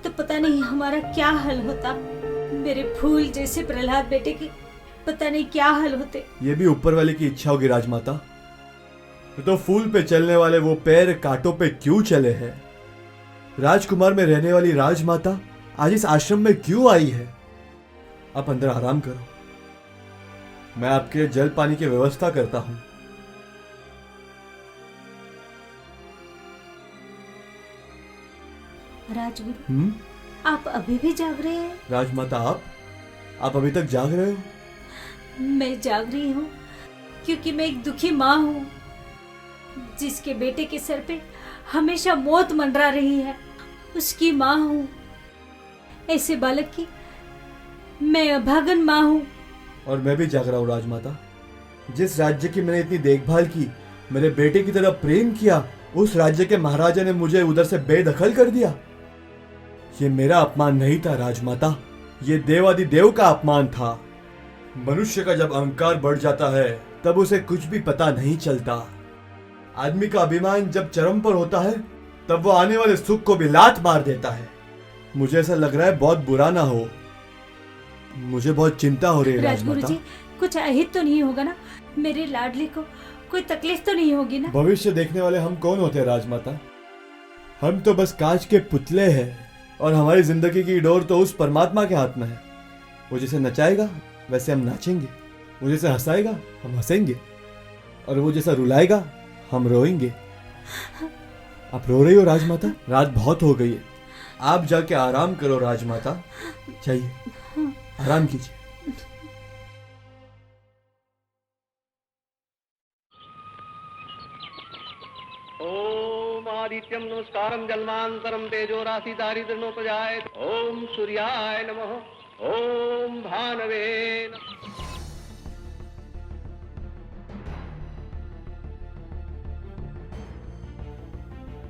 तो पता नहीं हमारा क्या हाल होता। मेरे फूल जैसे प्रहलाद बेटे के पता नहीं क्या हाल होते। ये भी ऊपर वाले की इच्छा होगी राजमाता। तो फूल पे चलने वाले वो पैर कांटों पे क्यों चले हैं? राजकुमार में रहने वाली राजमाता आज इस आश्रम में क्यों आई है? आप अंदर आराम करो, मैं आपके लिए जल पानी की व्यवस्था करता हूं। राजगुरु, आप अभी भी जाग रहे हैं? राजमाता, आप अभी तक जाग रहे हो? मैं जाग रही हूँ क्योंकि मैं एक दुखी माँ हूँ जिसके बेटे के सर पे हमेशा मौत मंडरा रही है। उसकी माँ हूँ। ऐसे बालक की मैं अभागन माँ हूँ। और मैं भी जाग रहा हूँ राजमाता। जिस राज्य की मैंने इतनी देखभाल की, मेरे बेटे की तरह प्रेम किया, उस राज्य के महाराजा ने मुझे उधर से बेदखल कर दिया। ये मेरा अपमान नहीं था राजमाता, ये देवादिदेव का अपमान था। मनुष्य का जब अहंकार बढ़ जाता है तब उसे कुछ भी पता नहीं चलता। आदमी का अभिमान जब चरम पर होता है तब वो आने वाले सुख को भी लात मार देता है। मुझे ऐसा लग रहा है बहुत बुरा ना हो, मुझे बहुत चिंता हो रही है राजगुरु राजमाता। जी, कुछ अहित तो नहीं होगा ना? मेरे लाडले को कोई तकलीफ तो नहीं होगी ना? भविष्य देखने वाले हम कौन होते हैं राजमाता? हम तो बस कांच के पुतले हैं और हमारी जिंदगी की डोर तो उस परमात्मा के हाथ में है। वो जैसे नचाएगा वैसे हम नाचेंगे, वो जैसे हंसाएगा हम हंसेंगे, और वो जैसा रुलाएगा हम रोएंगे। आप रो रही हो राजमाता? रात बहुत हो गई है, आप जाके आराम करो राजमाता। चाहिए आराम कीजिए। ओम आदित्यम नमस्कारम जन्मांतरम तेजो राशि दारिद्र्यो प्रजाय। ओम सूर्याय नमः। ओम भानवे नमः।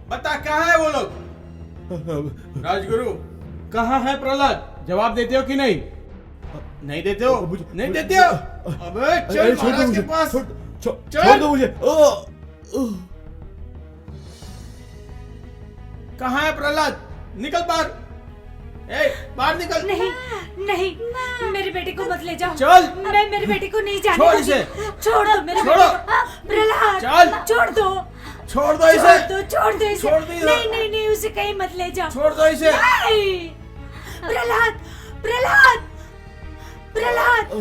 बता कहाँ है वो लोग? राजगुरु, कहाँ है प्रहलाद? जवाब देते हो कि नहीं? नहीं देते हो? नहीं देते हो? अबे चल महाराज के पास। छोड़ दो मुझे। कहाँ है प्रहलाद? निकल बाहर। ए, बाहर निकल। नहीं नहीं, मेरे बेटे को मत ले जाओ। चल। मैं मेरे बेटे को नहीं जाने छोड़ दूंगी। इसे। छोड़ दो मेरे छोड़ो। बेटे को। प्रहलाद, चल। छोड़ दो। छोड़ दो इसे। छोड़ दो इसे। छोड़ दो इसे। नहीं नहीं नहीं, उसे कहीं मत ले जाओ। छोड़ दो इसे। नहीं। प्रहलाद, प्रहलाद, प्रहलाद।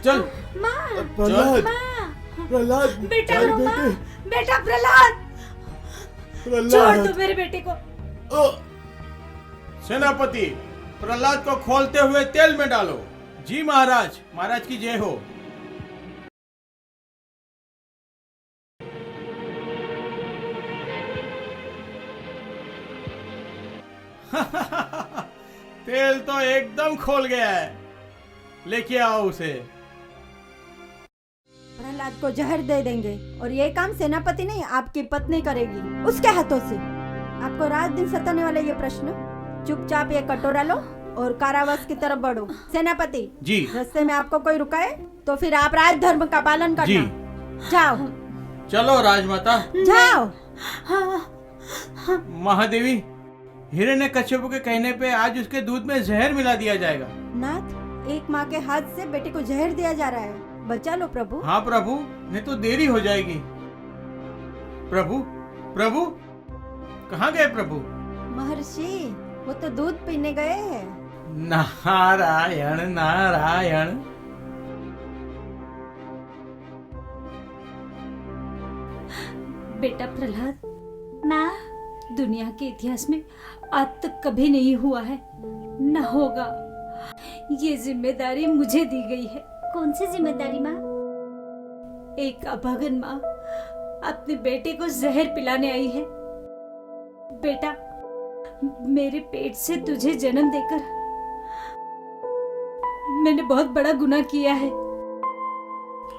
चल। माँ, प्रहलाद, माँ, प्रहलाद, बेटा, मेरे माँ, बेटे, बेटा प्रहलाद, छोड़ प्रहलाद। दो मेरे बेटे को। सेनापति, प्रहलाद को खोलते हुए तेल में डालो। जी महाराज, महाराज की जय हो। तेल तो एकदम खोल गया है, लेके आओ उसे। प्रहलाद को जहर दे देंगे और ये काम सेनापति नहीं आपकी पत्नी करेगी उसके हाथों से। आपको रात दिन सताने वाले ये प्रश्न, चुपचाप ये कटोरा लो और कारावास की तरफ बढ़ो। सेनापति जी। रास्ते में आपको कोई रुकाए तो फिर आप राज धर्म का पालन करना। जी। जाओ। चलो राजमाता। जाओ। महादेवी, हिरण्यकश्यप के कहने पे आज उसके दूध में जहर मिला दिया जाएगा। नाथ, एक माँ के हाथ से बेटे को जहर दिया जा रहा है, बचा लो प्रभु। हाँ प्रभु, नहीं तो देरी हो जाएगी। प्रभु, प्रभु, कहाँ गए प्रभु? महर्षि, वो तो दूध पीने गए हैं। नारायण नारायण। बेटा प्रहलाद, माँ, दुनिया के इतिहास में आज तक कभी नहीं हुआ है, न होगा। ये जिम्मेदारी मुझे दी गई है। कौन सी जिम्मेदारी माँ? एक अभागन माँ अपने बेटे को जहर पिलाने आई है। बेटा, मेरे पेट से तुझे जन्म देकर मैंने बहुत बड़ा गुनाह किया है,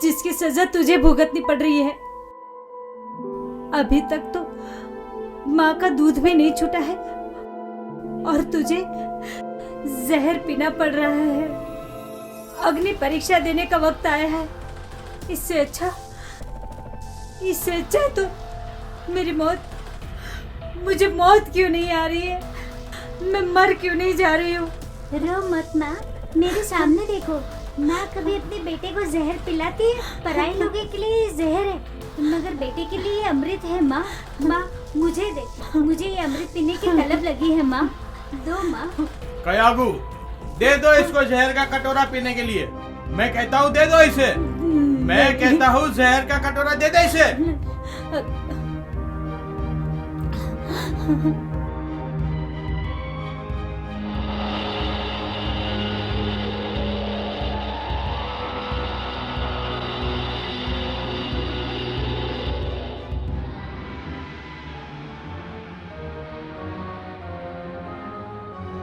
जिसकी सजा तुझे भुगतनी पड़ रही है। अभी तक तो माँ का दूध भी नहीं छूटा है और तुझे जहर पीना पड़ रहा है। अग्नि परीक्षा देने का वक्त आया है। इससे अच्छा तो मुझे मौत क्यों नहीं आ रही है? मैं मर क्यों नहीं जा रही हूँ? रो मत माँ, मेरे सामने देखो। माँ कभी अपने बेटे को जहर पिलाती है? पराई लोगों के लिए ये जहर है, मगर बेटे के लिए ये अमृत है। माँ, माँ मुझे दे, मुझे ये अमृत पीने की तलब लगी है। माँ दो माँ। कयागू, दे दो इसको जहर का कटोरा पीने के लिए। मैं कहता हूँ दे दो इसे। मैं कहता हूँ जहर का कटोरा दे दे इसे।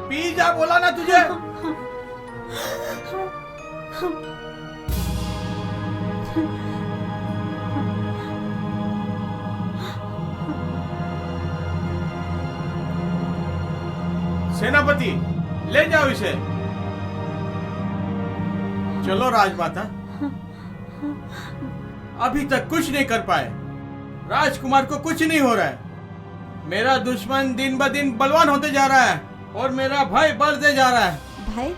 पी जा, बोला ना तुझे। सेनापति, ले जाओ इसे। चलो राजमाता। अभी तक कुछ नहीं कर पाए। राजकुमार को कुछ नहीं हो रहा है। मेरा दुश्मन दिन ब दिन बलवान होते जा रहा है और मेरा भय बढ़ते जा रहा है। भाई,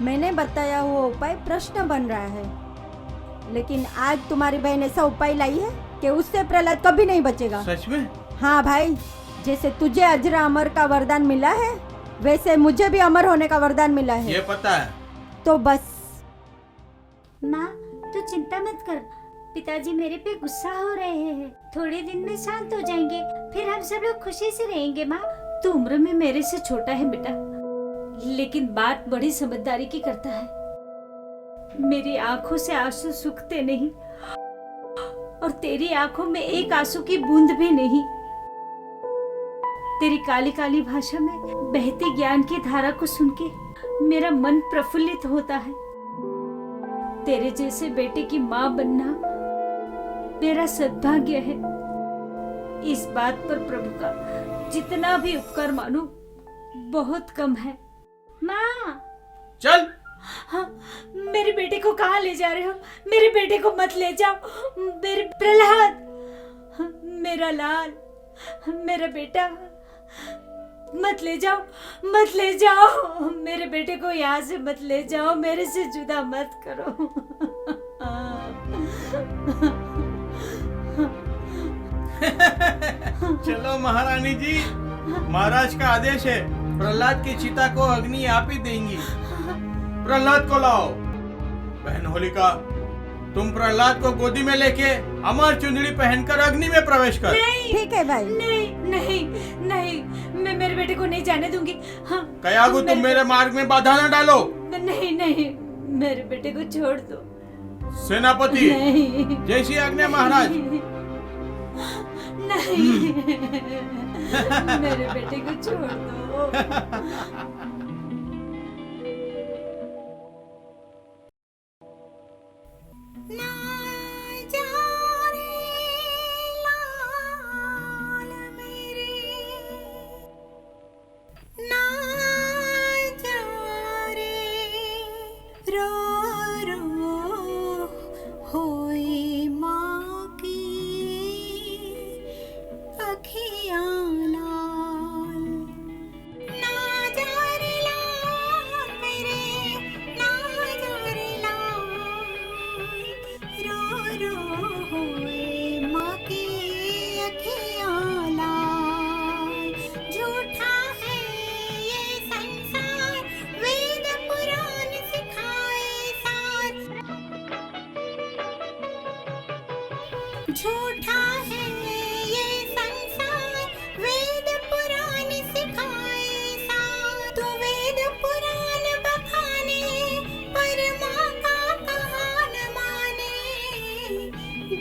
मैंने बताया हुआ उपाय प्रश्न बन रहा है, लेकिन आज तुम्हारी बहन ऐसा उपाय लाई है कि उससे प्रहलाद कभी नहीं बचेगा। सच में? हाँ भाई, जैसे तुझे अजर अमर का वरदान मिला है, वैसे मुझे भी अमर होने का वरदान मिला है। ये पता है। तो बस। माँ, तू चिंता मत कर। पिताजी मेरे पे गुस्सा हो रहे हैं। थोड़े दिन में शांत हो जाएंगे, फिर हम सब लोग खुशी से रहेंगे। माँ, तू उम्र में मेरे से छोटा है बेटा, लेकिन बात बड़ी समझदारी की करता है। मेरी आंखों से आंसू सूखते नहीं और तेरी आंखों में एक आंसू की बूंद भी नहीं। तेरी काली काली भाषा में बहती ज्ञान की धारा को सुन के मेरा मन प्रफुल्लित होता है। तेरे जैसे बेटे की माँ बनना मेरा सद्भाग्य है। इस बात पर प्रभु का जितना भी उपकार मानो बहुत कम है। माँ, चल। हाँ, मेरे बेटे को कहाँ ले जा रहे हो? मेरे बेटे को मत ले जाओ। मेरे प्रहलाद, मेरा लाल, मेरा बेटा, मत ले जाओ, मत ले जाओ। मेरे बेटे को यहाँ से मत ले जाओ, मेरे से जुदा मत करो। चलो महारानी जी, महाराज का आदेश है, प्रहलाद की चिता को अग्नि आप ही देंगी। प्रहलाद को लाओ। बहन होलिका, तुम प्रहलाद को गोदी में लेके अमर चुंदड़ी पहनकर अग्नि में प्रवेश कर। ठीक है भाई। नहीं नहीं नहीं, मैं मेरे बेटे को नहीं जाने दूंगी। हाँ, कयागु तुम मेरे मार्ग में बाधा न डालो। नहीं नहीं, मेरे बेटे को छोड़ दो। सेनापति नहीं जैसी आज्ञा महाराज। नहीं, मेरे बेटे को छोड़ दो। ना जा रे लाल मेरे, ना जा रे रो रो होई माँ की अखियाँ लाल। ना जा रे लाल मेरे, ना जा रे लाल, रो रो होए माँ की अखियाँ लाल। झूठा है ये संसार, वेद पुराण सिखाए सार। झूठा है ये संसार, वेद पुराण सिखाए सार। तो वेद पुराण बखाने, पर माँ का कहा न माने।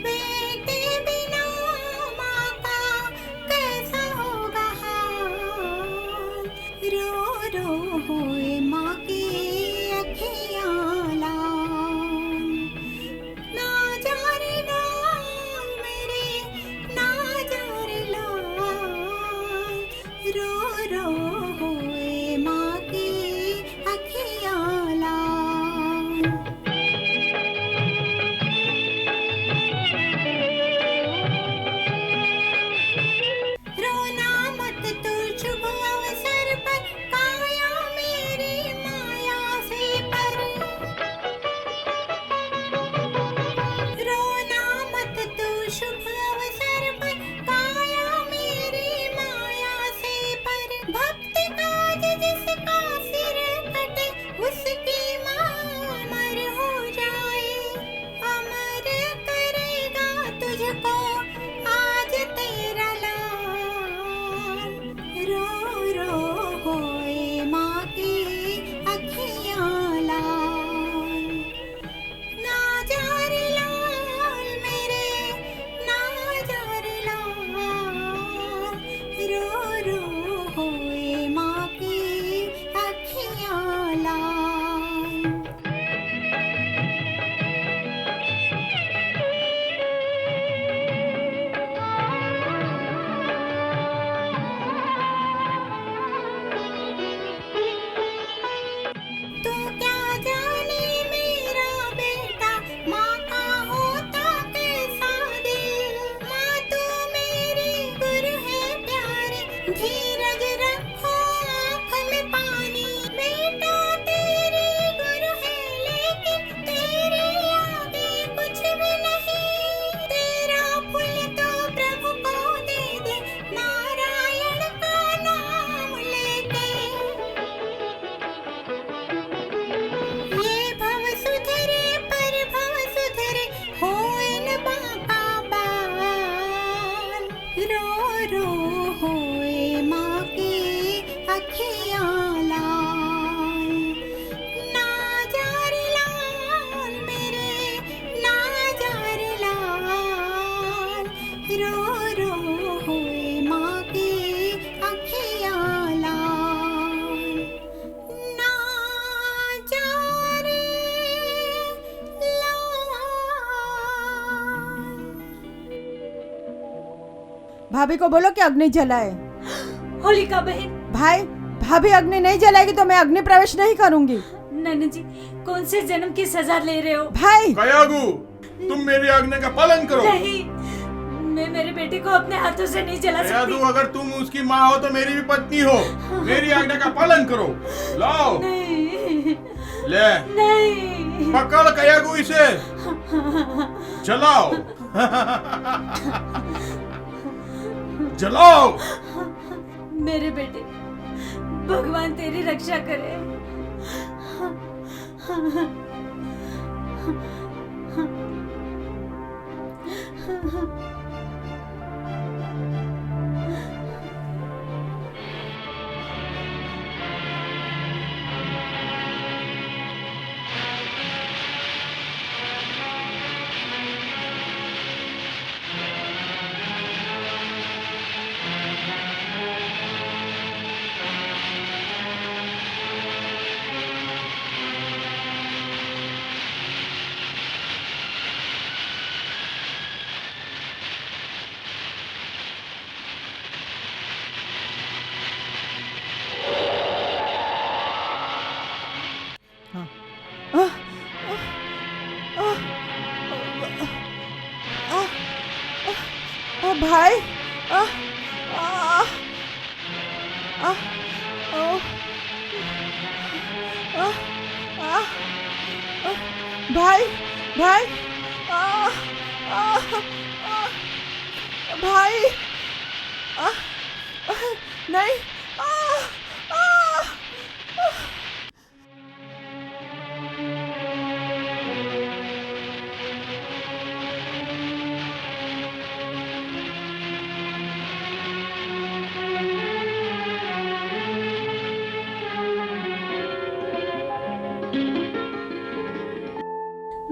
बेटे बिना माँ का कैसा होगा हाल। रो रो होए माँ की अखियाँ लाल। ना जा रे लाल मेरे, ना जा रे लाल, रो रो होए माँ की अखियाँ लाल। रोना मत तू शुभ अवसर पर, काया मेरी माया से पर। रोना मत तू शुभ अवसर पर, काया मेरी माया से पर। भक्ति काज जिसका सिर कटे, उसकी माँ अमर हो जाए। अमर करेगा तुझको आज तेरा लाल। रो रो होए माँ की अखियाँ लाल। ना जा रे लाल मेरे, ना जा रे लाल, रो रो होए माँ की अखियाँ लाल। तू क्या जाने मेरा बेटा, माँ का होता कैसा दिल। माँ तू मेरी गुरु है प्यारी, धीरज रखो आँख में पानी। बेटा तेरी गुरु है लेकिन तेरे आगे कुछ भी नहीं। तेरा फूल तो प्रभु को दे दे, नारायण का नाम लेके। ये भव सुधरे पर भव सुधरे, होए न बाका बाल। रो रो होए माँ की अखियाँ लाल। ना जा रे लाल मेरे, ना जा रे लाल, रो रो होए माँ की अखियाँ लाल। ना जा रे लाल। भाभी को बोलो कि अग्नि जलाए। होलिका बहन। भाई, भाभी अग्नि नहीं जलाएगी तो मैं अग्नि प्रवेश नहीं करूंगी। नैना जी, कौन से जन्म की सजा ले रहे हो? भाई, कयागु तुम मेरी आज्ञा का पालन करो। नहीं, मैं मेरे बेटे को अपने हाथों से नहीं जला कयागु सकती। अगर तुम उसकी माँ हो तो मेरी भी पत्नी हो। मेरी आज्ञा का पालन करो। लाओ नहीं ले, नहीं। पकड़ कयागु इसे, जलाओ जलाओ। मेरे बेटे, भगवान तेरी रक्षा करे। भाई आ, आ, आ, ओ, आ, आ, आ, भाई भाई आ, आ, आ, भाई आ, आ, नहीं आ, आ, आ,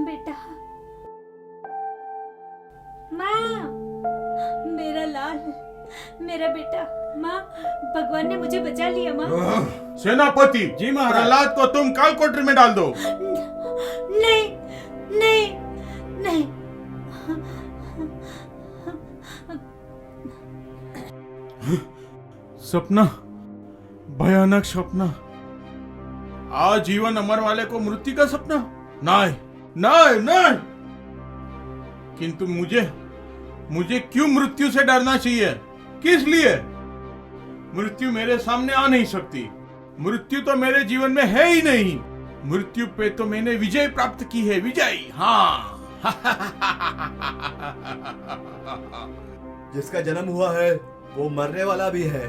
बेटा, माँ, मेरा लाल, मेरा बेटा। माँ, भगवान ने मुझे बचा लिया माँ। सेनापति जी महाराज। प्रहलाद को तुम काल कोठरी में डाल दो। नहीं नहीं नहीं। सपना, भयानक सपना, आजीवन अमर वाले को मृत्यु का सपना। नहीं नहीं नहीं, किंतु मुझे क्यों मृत्यु से डरना चाहिए? किस लिए? मृत्यु मेरे सामने आ नहीं सकती। मृत्यु तो मेरे जीवन में है ही नहीं। मृत्यु पे तो मैंने विजय प्राप्त की है, विजय। हाँ। जिसका जन्म हुआ है वो मरने वाला भी है।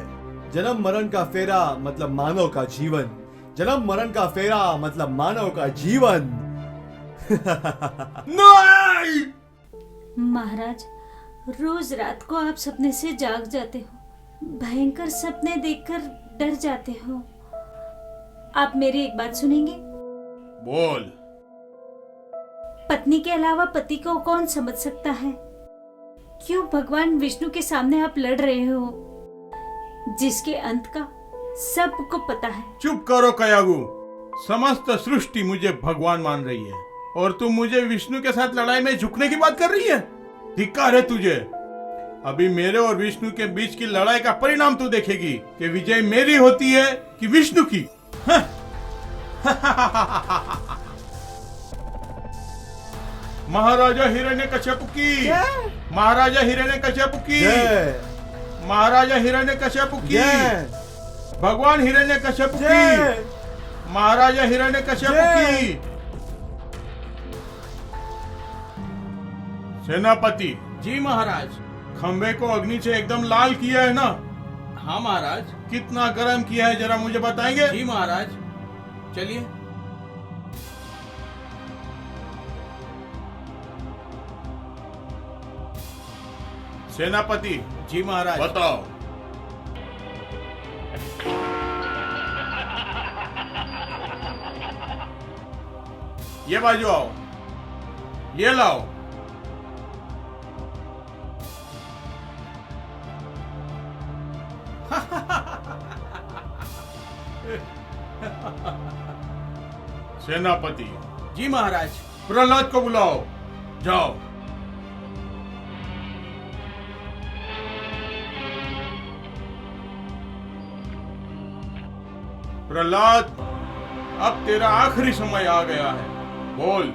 जन्म मरण का फेरा मतलब मानव का जीवन। जन्म मरण का फेरा मतलब मानव का जीवन। नहीं! महाराज, रोज रात को आप सपने से जाग जाते हो, भयंकर सपने देखकर डर जाते हो। आप मेरी एक बात सुनेंगे? बोल। पत्नी के अलावा पति को कौन समझ सकता है? क्यों भगवान विष्णु के सामने आप लड़ रहे हो, जिसके अंत का सबको पता है? चुप करो कयागु। समस्त सृष्टि मुझे भगवान मान रही है और तुम मुझे विष्णु के साथ लड़ाई में झुकने की बात कर रही है। धिक्कार है तुझे। अभी मेरे और विष्णु के बीच की लड़ाई का परिणाम तू देखेगी कि विजय मेरी होती है कि विष्णु की। महाराजा हिरण्यकश्यप की, महाराजा हिरण्यकश्यप की, जय महाराजा हिरण्यकश्यप की, जय भगवान हिरण्यकश्यप की, जय महाराजा हिरण्यकश्यप की। सेनापति जी महाराज। खंबे को अग्नि से एकदम लाल किया है ना? हाँ महाराज। कितना गर्म किया है जरा मुझे बताएंगे? जी महाराज, चलिए। सेनापति जी महाराज। बताओ। ये बाजू आओ, ये लाओ। सेनापति जी महाराज। प्रहलाद को बुलाओ, जाओ। प्रहलाद, अब तेरा आखिरी समय आ गया है। बोल,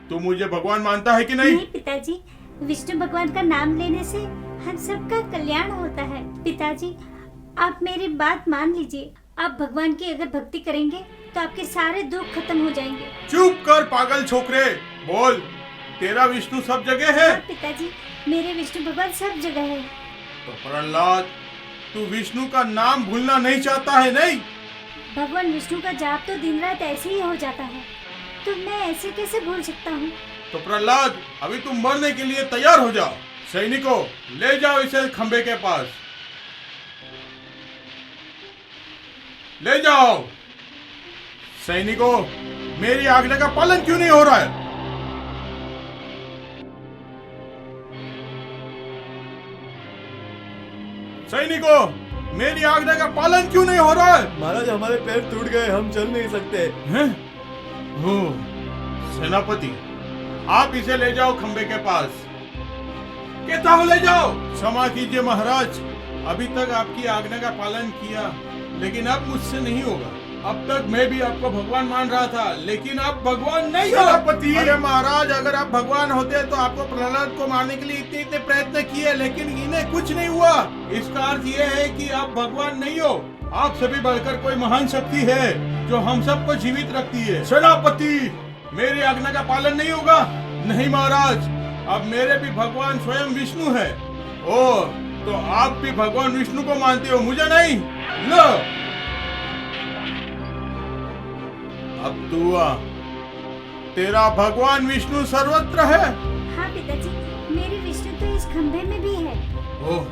तू मुझे भगवान मानता है कि नहीं? नहीं पिताजी, विष्णु भगवान का नाम लेने से हम सबका कल्याण होता है। पिताजी, आप मेरी बात मान लीजिए। आप भगवान की अगर भक्ति करेंगे तो आपके सारे दुख खत्म हो जाएंगे। चुप कर पागल छोकरे। बोल, तेरा विष्णु सब जगह है? हाँ पिताजी, मेरे विष्णु भगवान सब जगह है। तो प्रहलाद, तू विष्णु का नाम भूलना नहीं चाहता है? नहीं? भगवान विष्णु का जाप तो दिन रात ऐसे ही हो जाता है, तो मैं ऐसे कैसे भूल सकता हूँ? तो प्रहलाद, अभी तुम मरने के लिए तैयार हो जाओ। सैनिकों, ले जाओ इसे खंबे के पास, ले जाओ। सैनिकों, मेरी आज्ञा का पालन क्यों नहीं हो रहा है? सैनिकों, मेरी आज्ञा का पालन क्यों नहीं हो रहा है? महाराज, हमारे पैर टूट गए, हम चल नहीं सकते। हैं? ओह, सेनापति, आप इसे ले जाओ खंबे के पास। कहता हूं ले जाओ। क्षमा कीजिए महाराज, अभी तक आपकी आज्ञा का पालन किया, लेकिन अब मुझसे नहीं होगा। अब तक मैं भी आपको भगवान मान रहा था, लेकिन आप भगवान नहीं हो। सेनापति! अरे महाराज, अगर आप भगवान होते तो आपको प्रहलाद को मारने के लिए इतने इतने प्रयत्न किए, लेकिन इन्हें कुछ नहीं हुआ। इसका अर्थ ये है कि आप भगवान नहीं हो। आप सभी बढ़कर कोई महान शक्ति है जो हम सबको जीवित रखती है। सेनापति! मेरी आज्ञा का पालन नहीं होगा? नहीं महाराज, अब मेरे भी भगवान स्वयं विष्णु है। ओ, तो आप भी भगवान विष्णु को मानते हो, मुझे नहीं? लो, अब तू आ। तेरा भगवान विष्णु सर्वत्र है। हाँ पिताजी, मेरी विष्णु तो इस खंभे में भी है। ओह,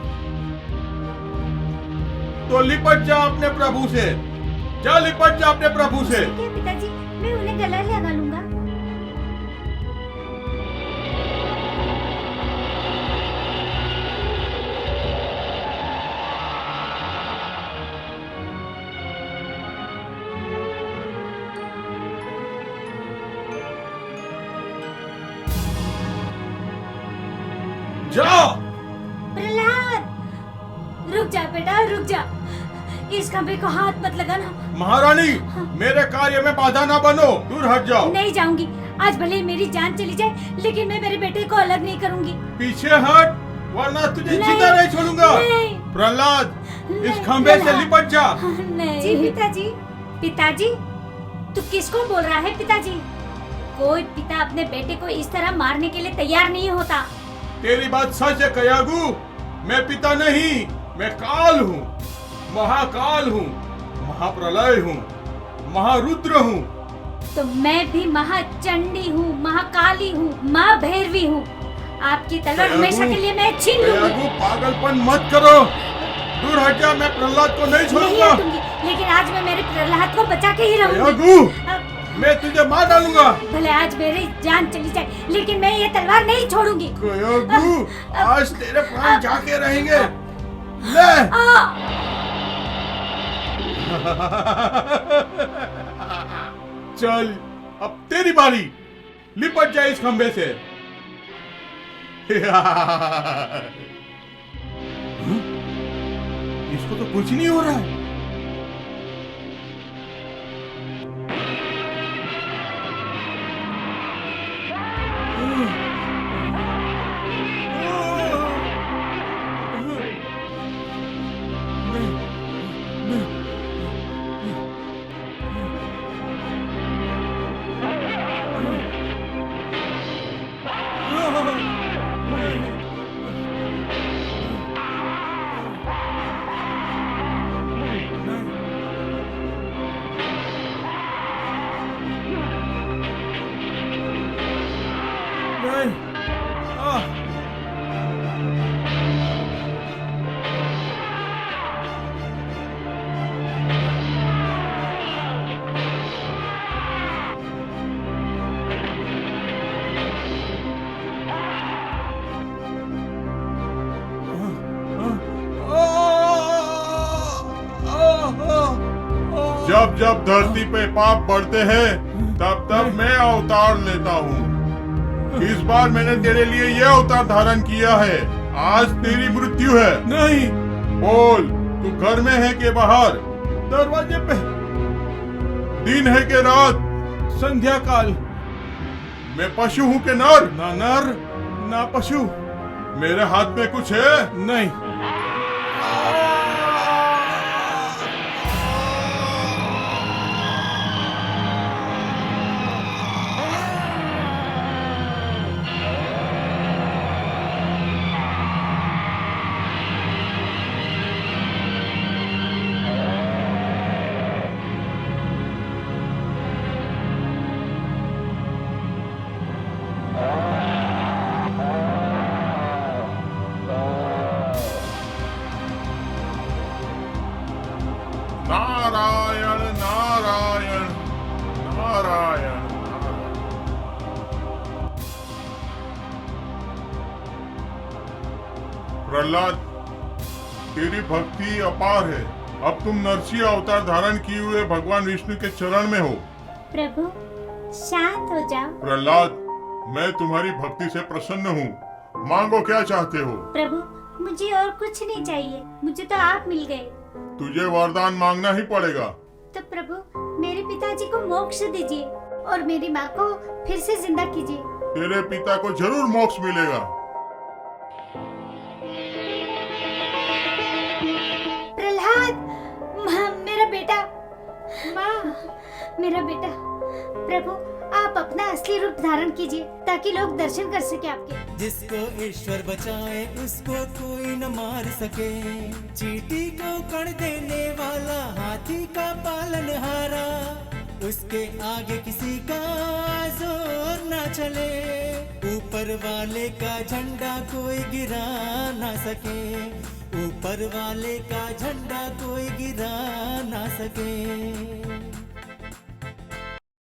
तो लिपट जा अपने प्रभु से। जा, लिपट जा अपने प्रभु से। ठीक है पिताजी, मैं उन्हें गला लगा लूंगा। जाओ। प्रहलाद, रुक जा बेटा, रुक जा। इस खंभे को हाथ मत लगाना। महारानी, मेरे कार्य में बाधा ना बनो, दूर हट जाओ। नहीं जाऊंगी। आज भले ही मेरी जान चली जाए, लेकिन मैं मेरे बेटे को अलग नहीं करूंगी। पीछे हट, वरना तुझे नहीं, जिंदा नहीं छोड़ूंगा। नहीं। प्रहलाद, इस नहीं, खंभे से प्रहलाद। लिपट जा। नहीं। जी पिताजी। पिताजी, तू किसको बोल रहा है पिताजी? कोई पिता अपने बेटे को इस तरह मारने के लिए तैयार नहीं होता। तेरी बात सच है कयागू। मैं पिता नहीं, मैं काल हूँ, महाकाल हूँ, महाप्रलय हूँ, महारुद्र हूँ। तो मैं भी महाचंडी हूँ, महाकाली हूँ, माँ भैरवी हूँ। आपकी तलवार हमेशा के लिए मैं छीन लूंगी। कयागू, पागलपन मत करो, दूर हट जा। मैं प्रहलाद को नहीं नहीं छोड़ूंगा। हटूंगी, लेकिन आज मैं मेरे प्रहलाद को बचा के ही रहूंगी। कयागू, मैं तुझे मार डालूंगा। भले आज मेरी जान चली जाए, लेकिन मैं ये तलवार नहीं छोड़ूंगी। कयागू, आज तेरे प्राण जाके रहेंगे। ले। चल, अब तेरी बारी। लिपट जाए इस खंबे से। इसको तो कुछ नहीं हो रहा है। जब जब धरती पे पाप बढ़ते हैं, तब तब मैं अवतार लेता हूँ। इस बार मैंने तेरे लिए यह अवतार धारण किया है। आज तेरी मृत्यु है। नहीं। बोल, तू घर में है कि बाहर? दरवाजे पे। दिन है कि रात? संध्या काल। मैं पशु हूँ कि नर? ना नर ना पशु। मेरे हाथ में कुछ है? नहीं। नारायण नारायण नारायण। प्रहलाद, तेरी भक्ति अपार है। अब तुम नरसिंह अवतार धारण किए हुए भगवान विष्णु के चरण में हो। प्रभु, शांत हो जाओ। प्रहलाद, मैं तुम्हारी भक्ति से प्रसन्न हूँ। मांगो, क्या चाहते हो? प्रभु, मुझे और कुछ नहीं चाहिए, मुझे तो आप मिल गए। तुझे वरदान मांगना ही पड़ेगा। तो प्रभु मेरे पिताजी को मोक्ष दीजिए और मेरी माँ को फिर से जिंदा कीजिए। तेरे पिता को जरूर मोक्ष मिलेगा। प्रहलाद, माँ, मेरा बेटा, माँ, मेरा बेटा, प्रभु आप अपना असली रूप धारण कीजिए ताकि लोग दर्शन कर सके आपके। जिसको ईश्वर बचाए उसको कोई न मार सके। चींटी को कण देने वाला हाथी का पालनहारा, उसके आगे किसी का जोर न चले। ऊपर वाले का झंडा कोई गिरा ना सके, ऊपर वाले का झंडा कोई गिरा ना सके।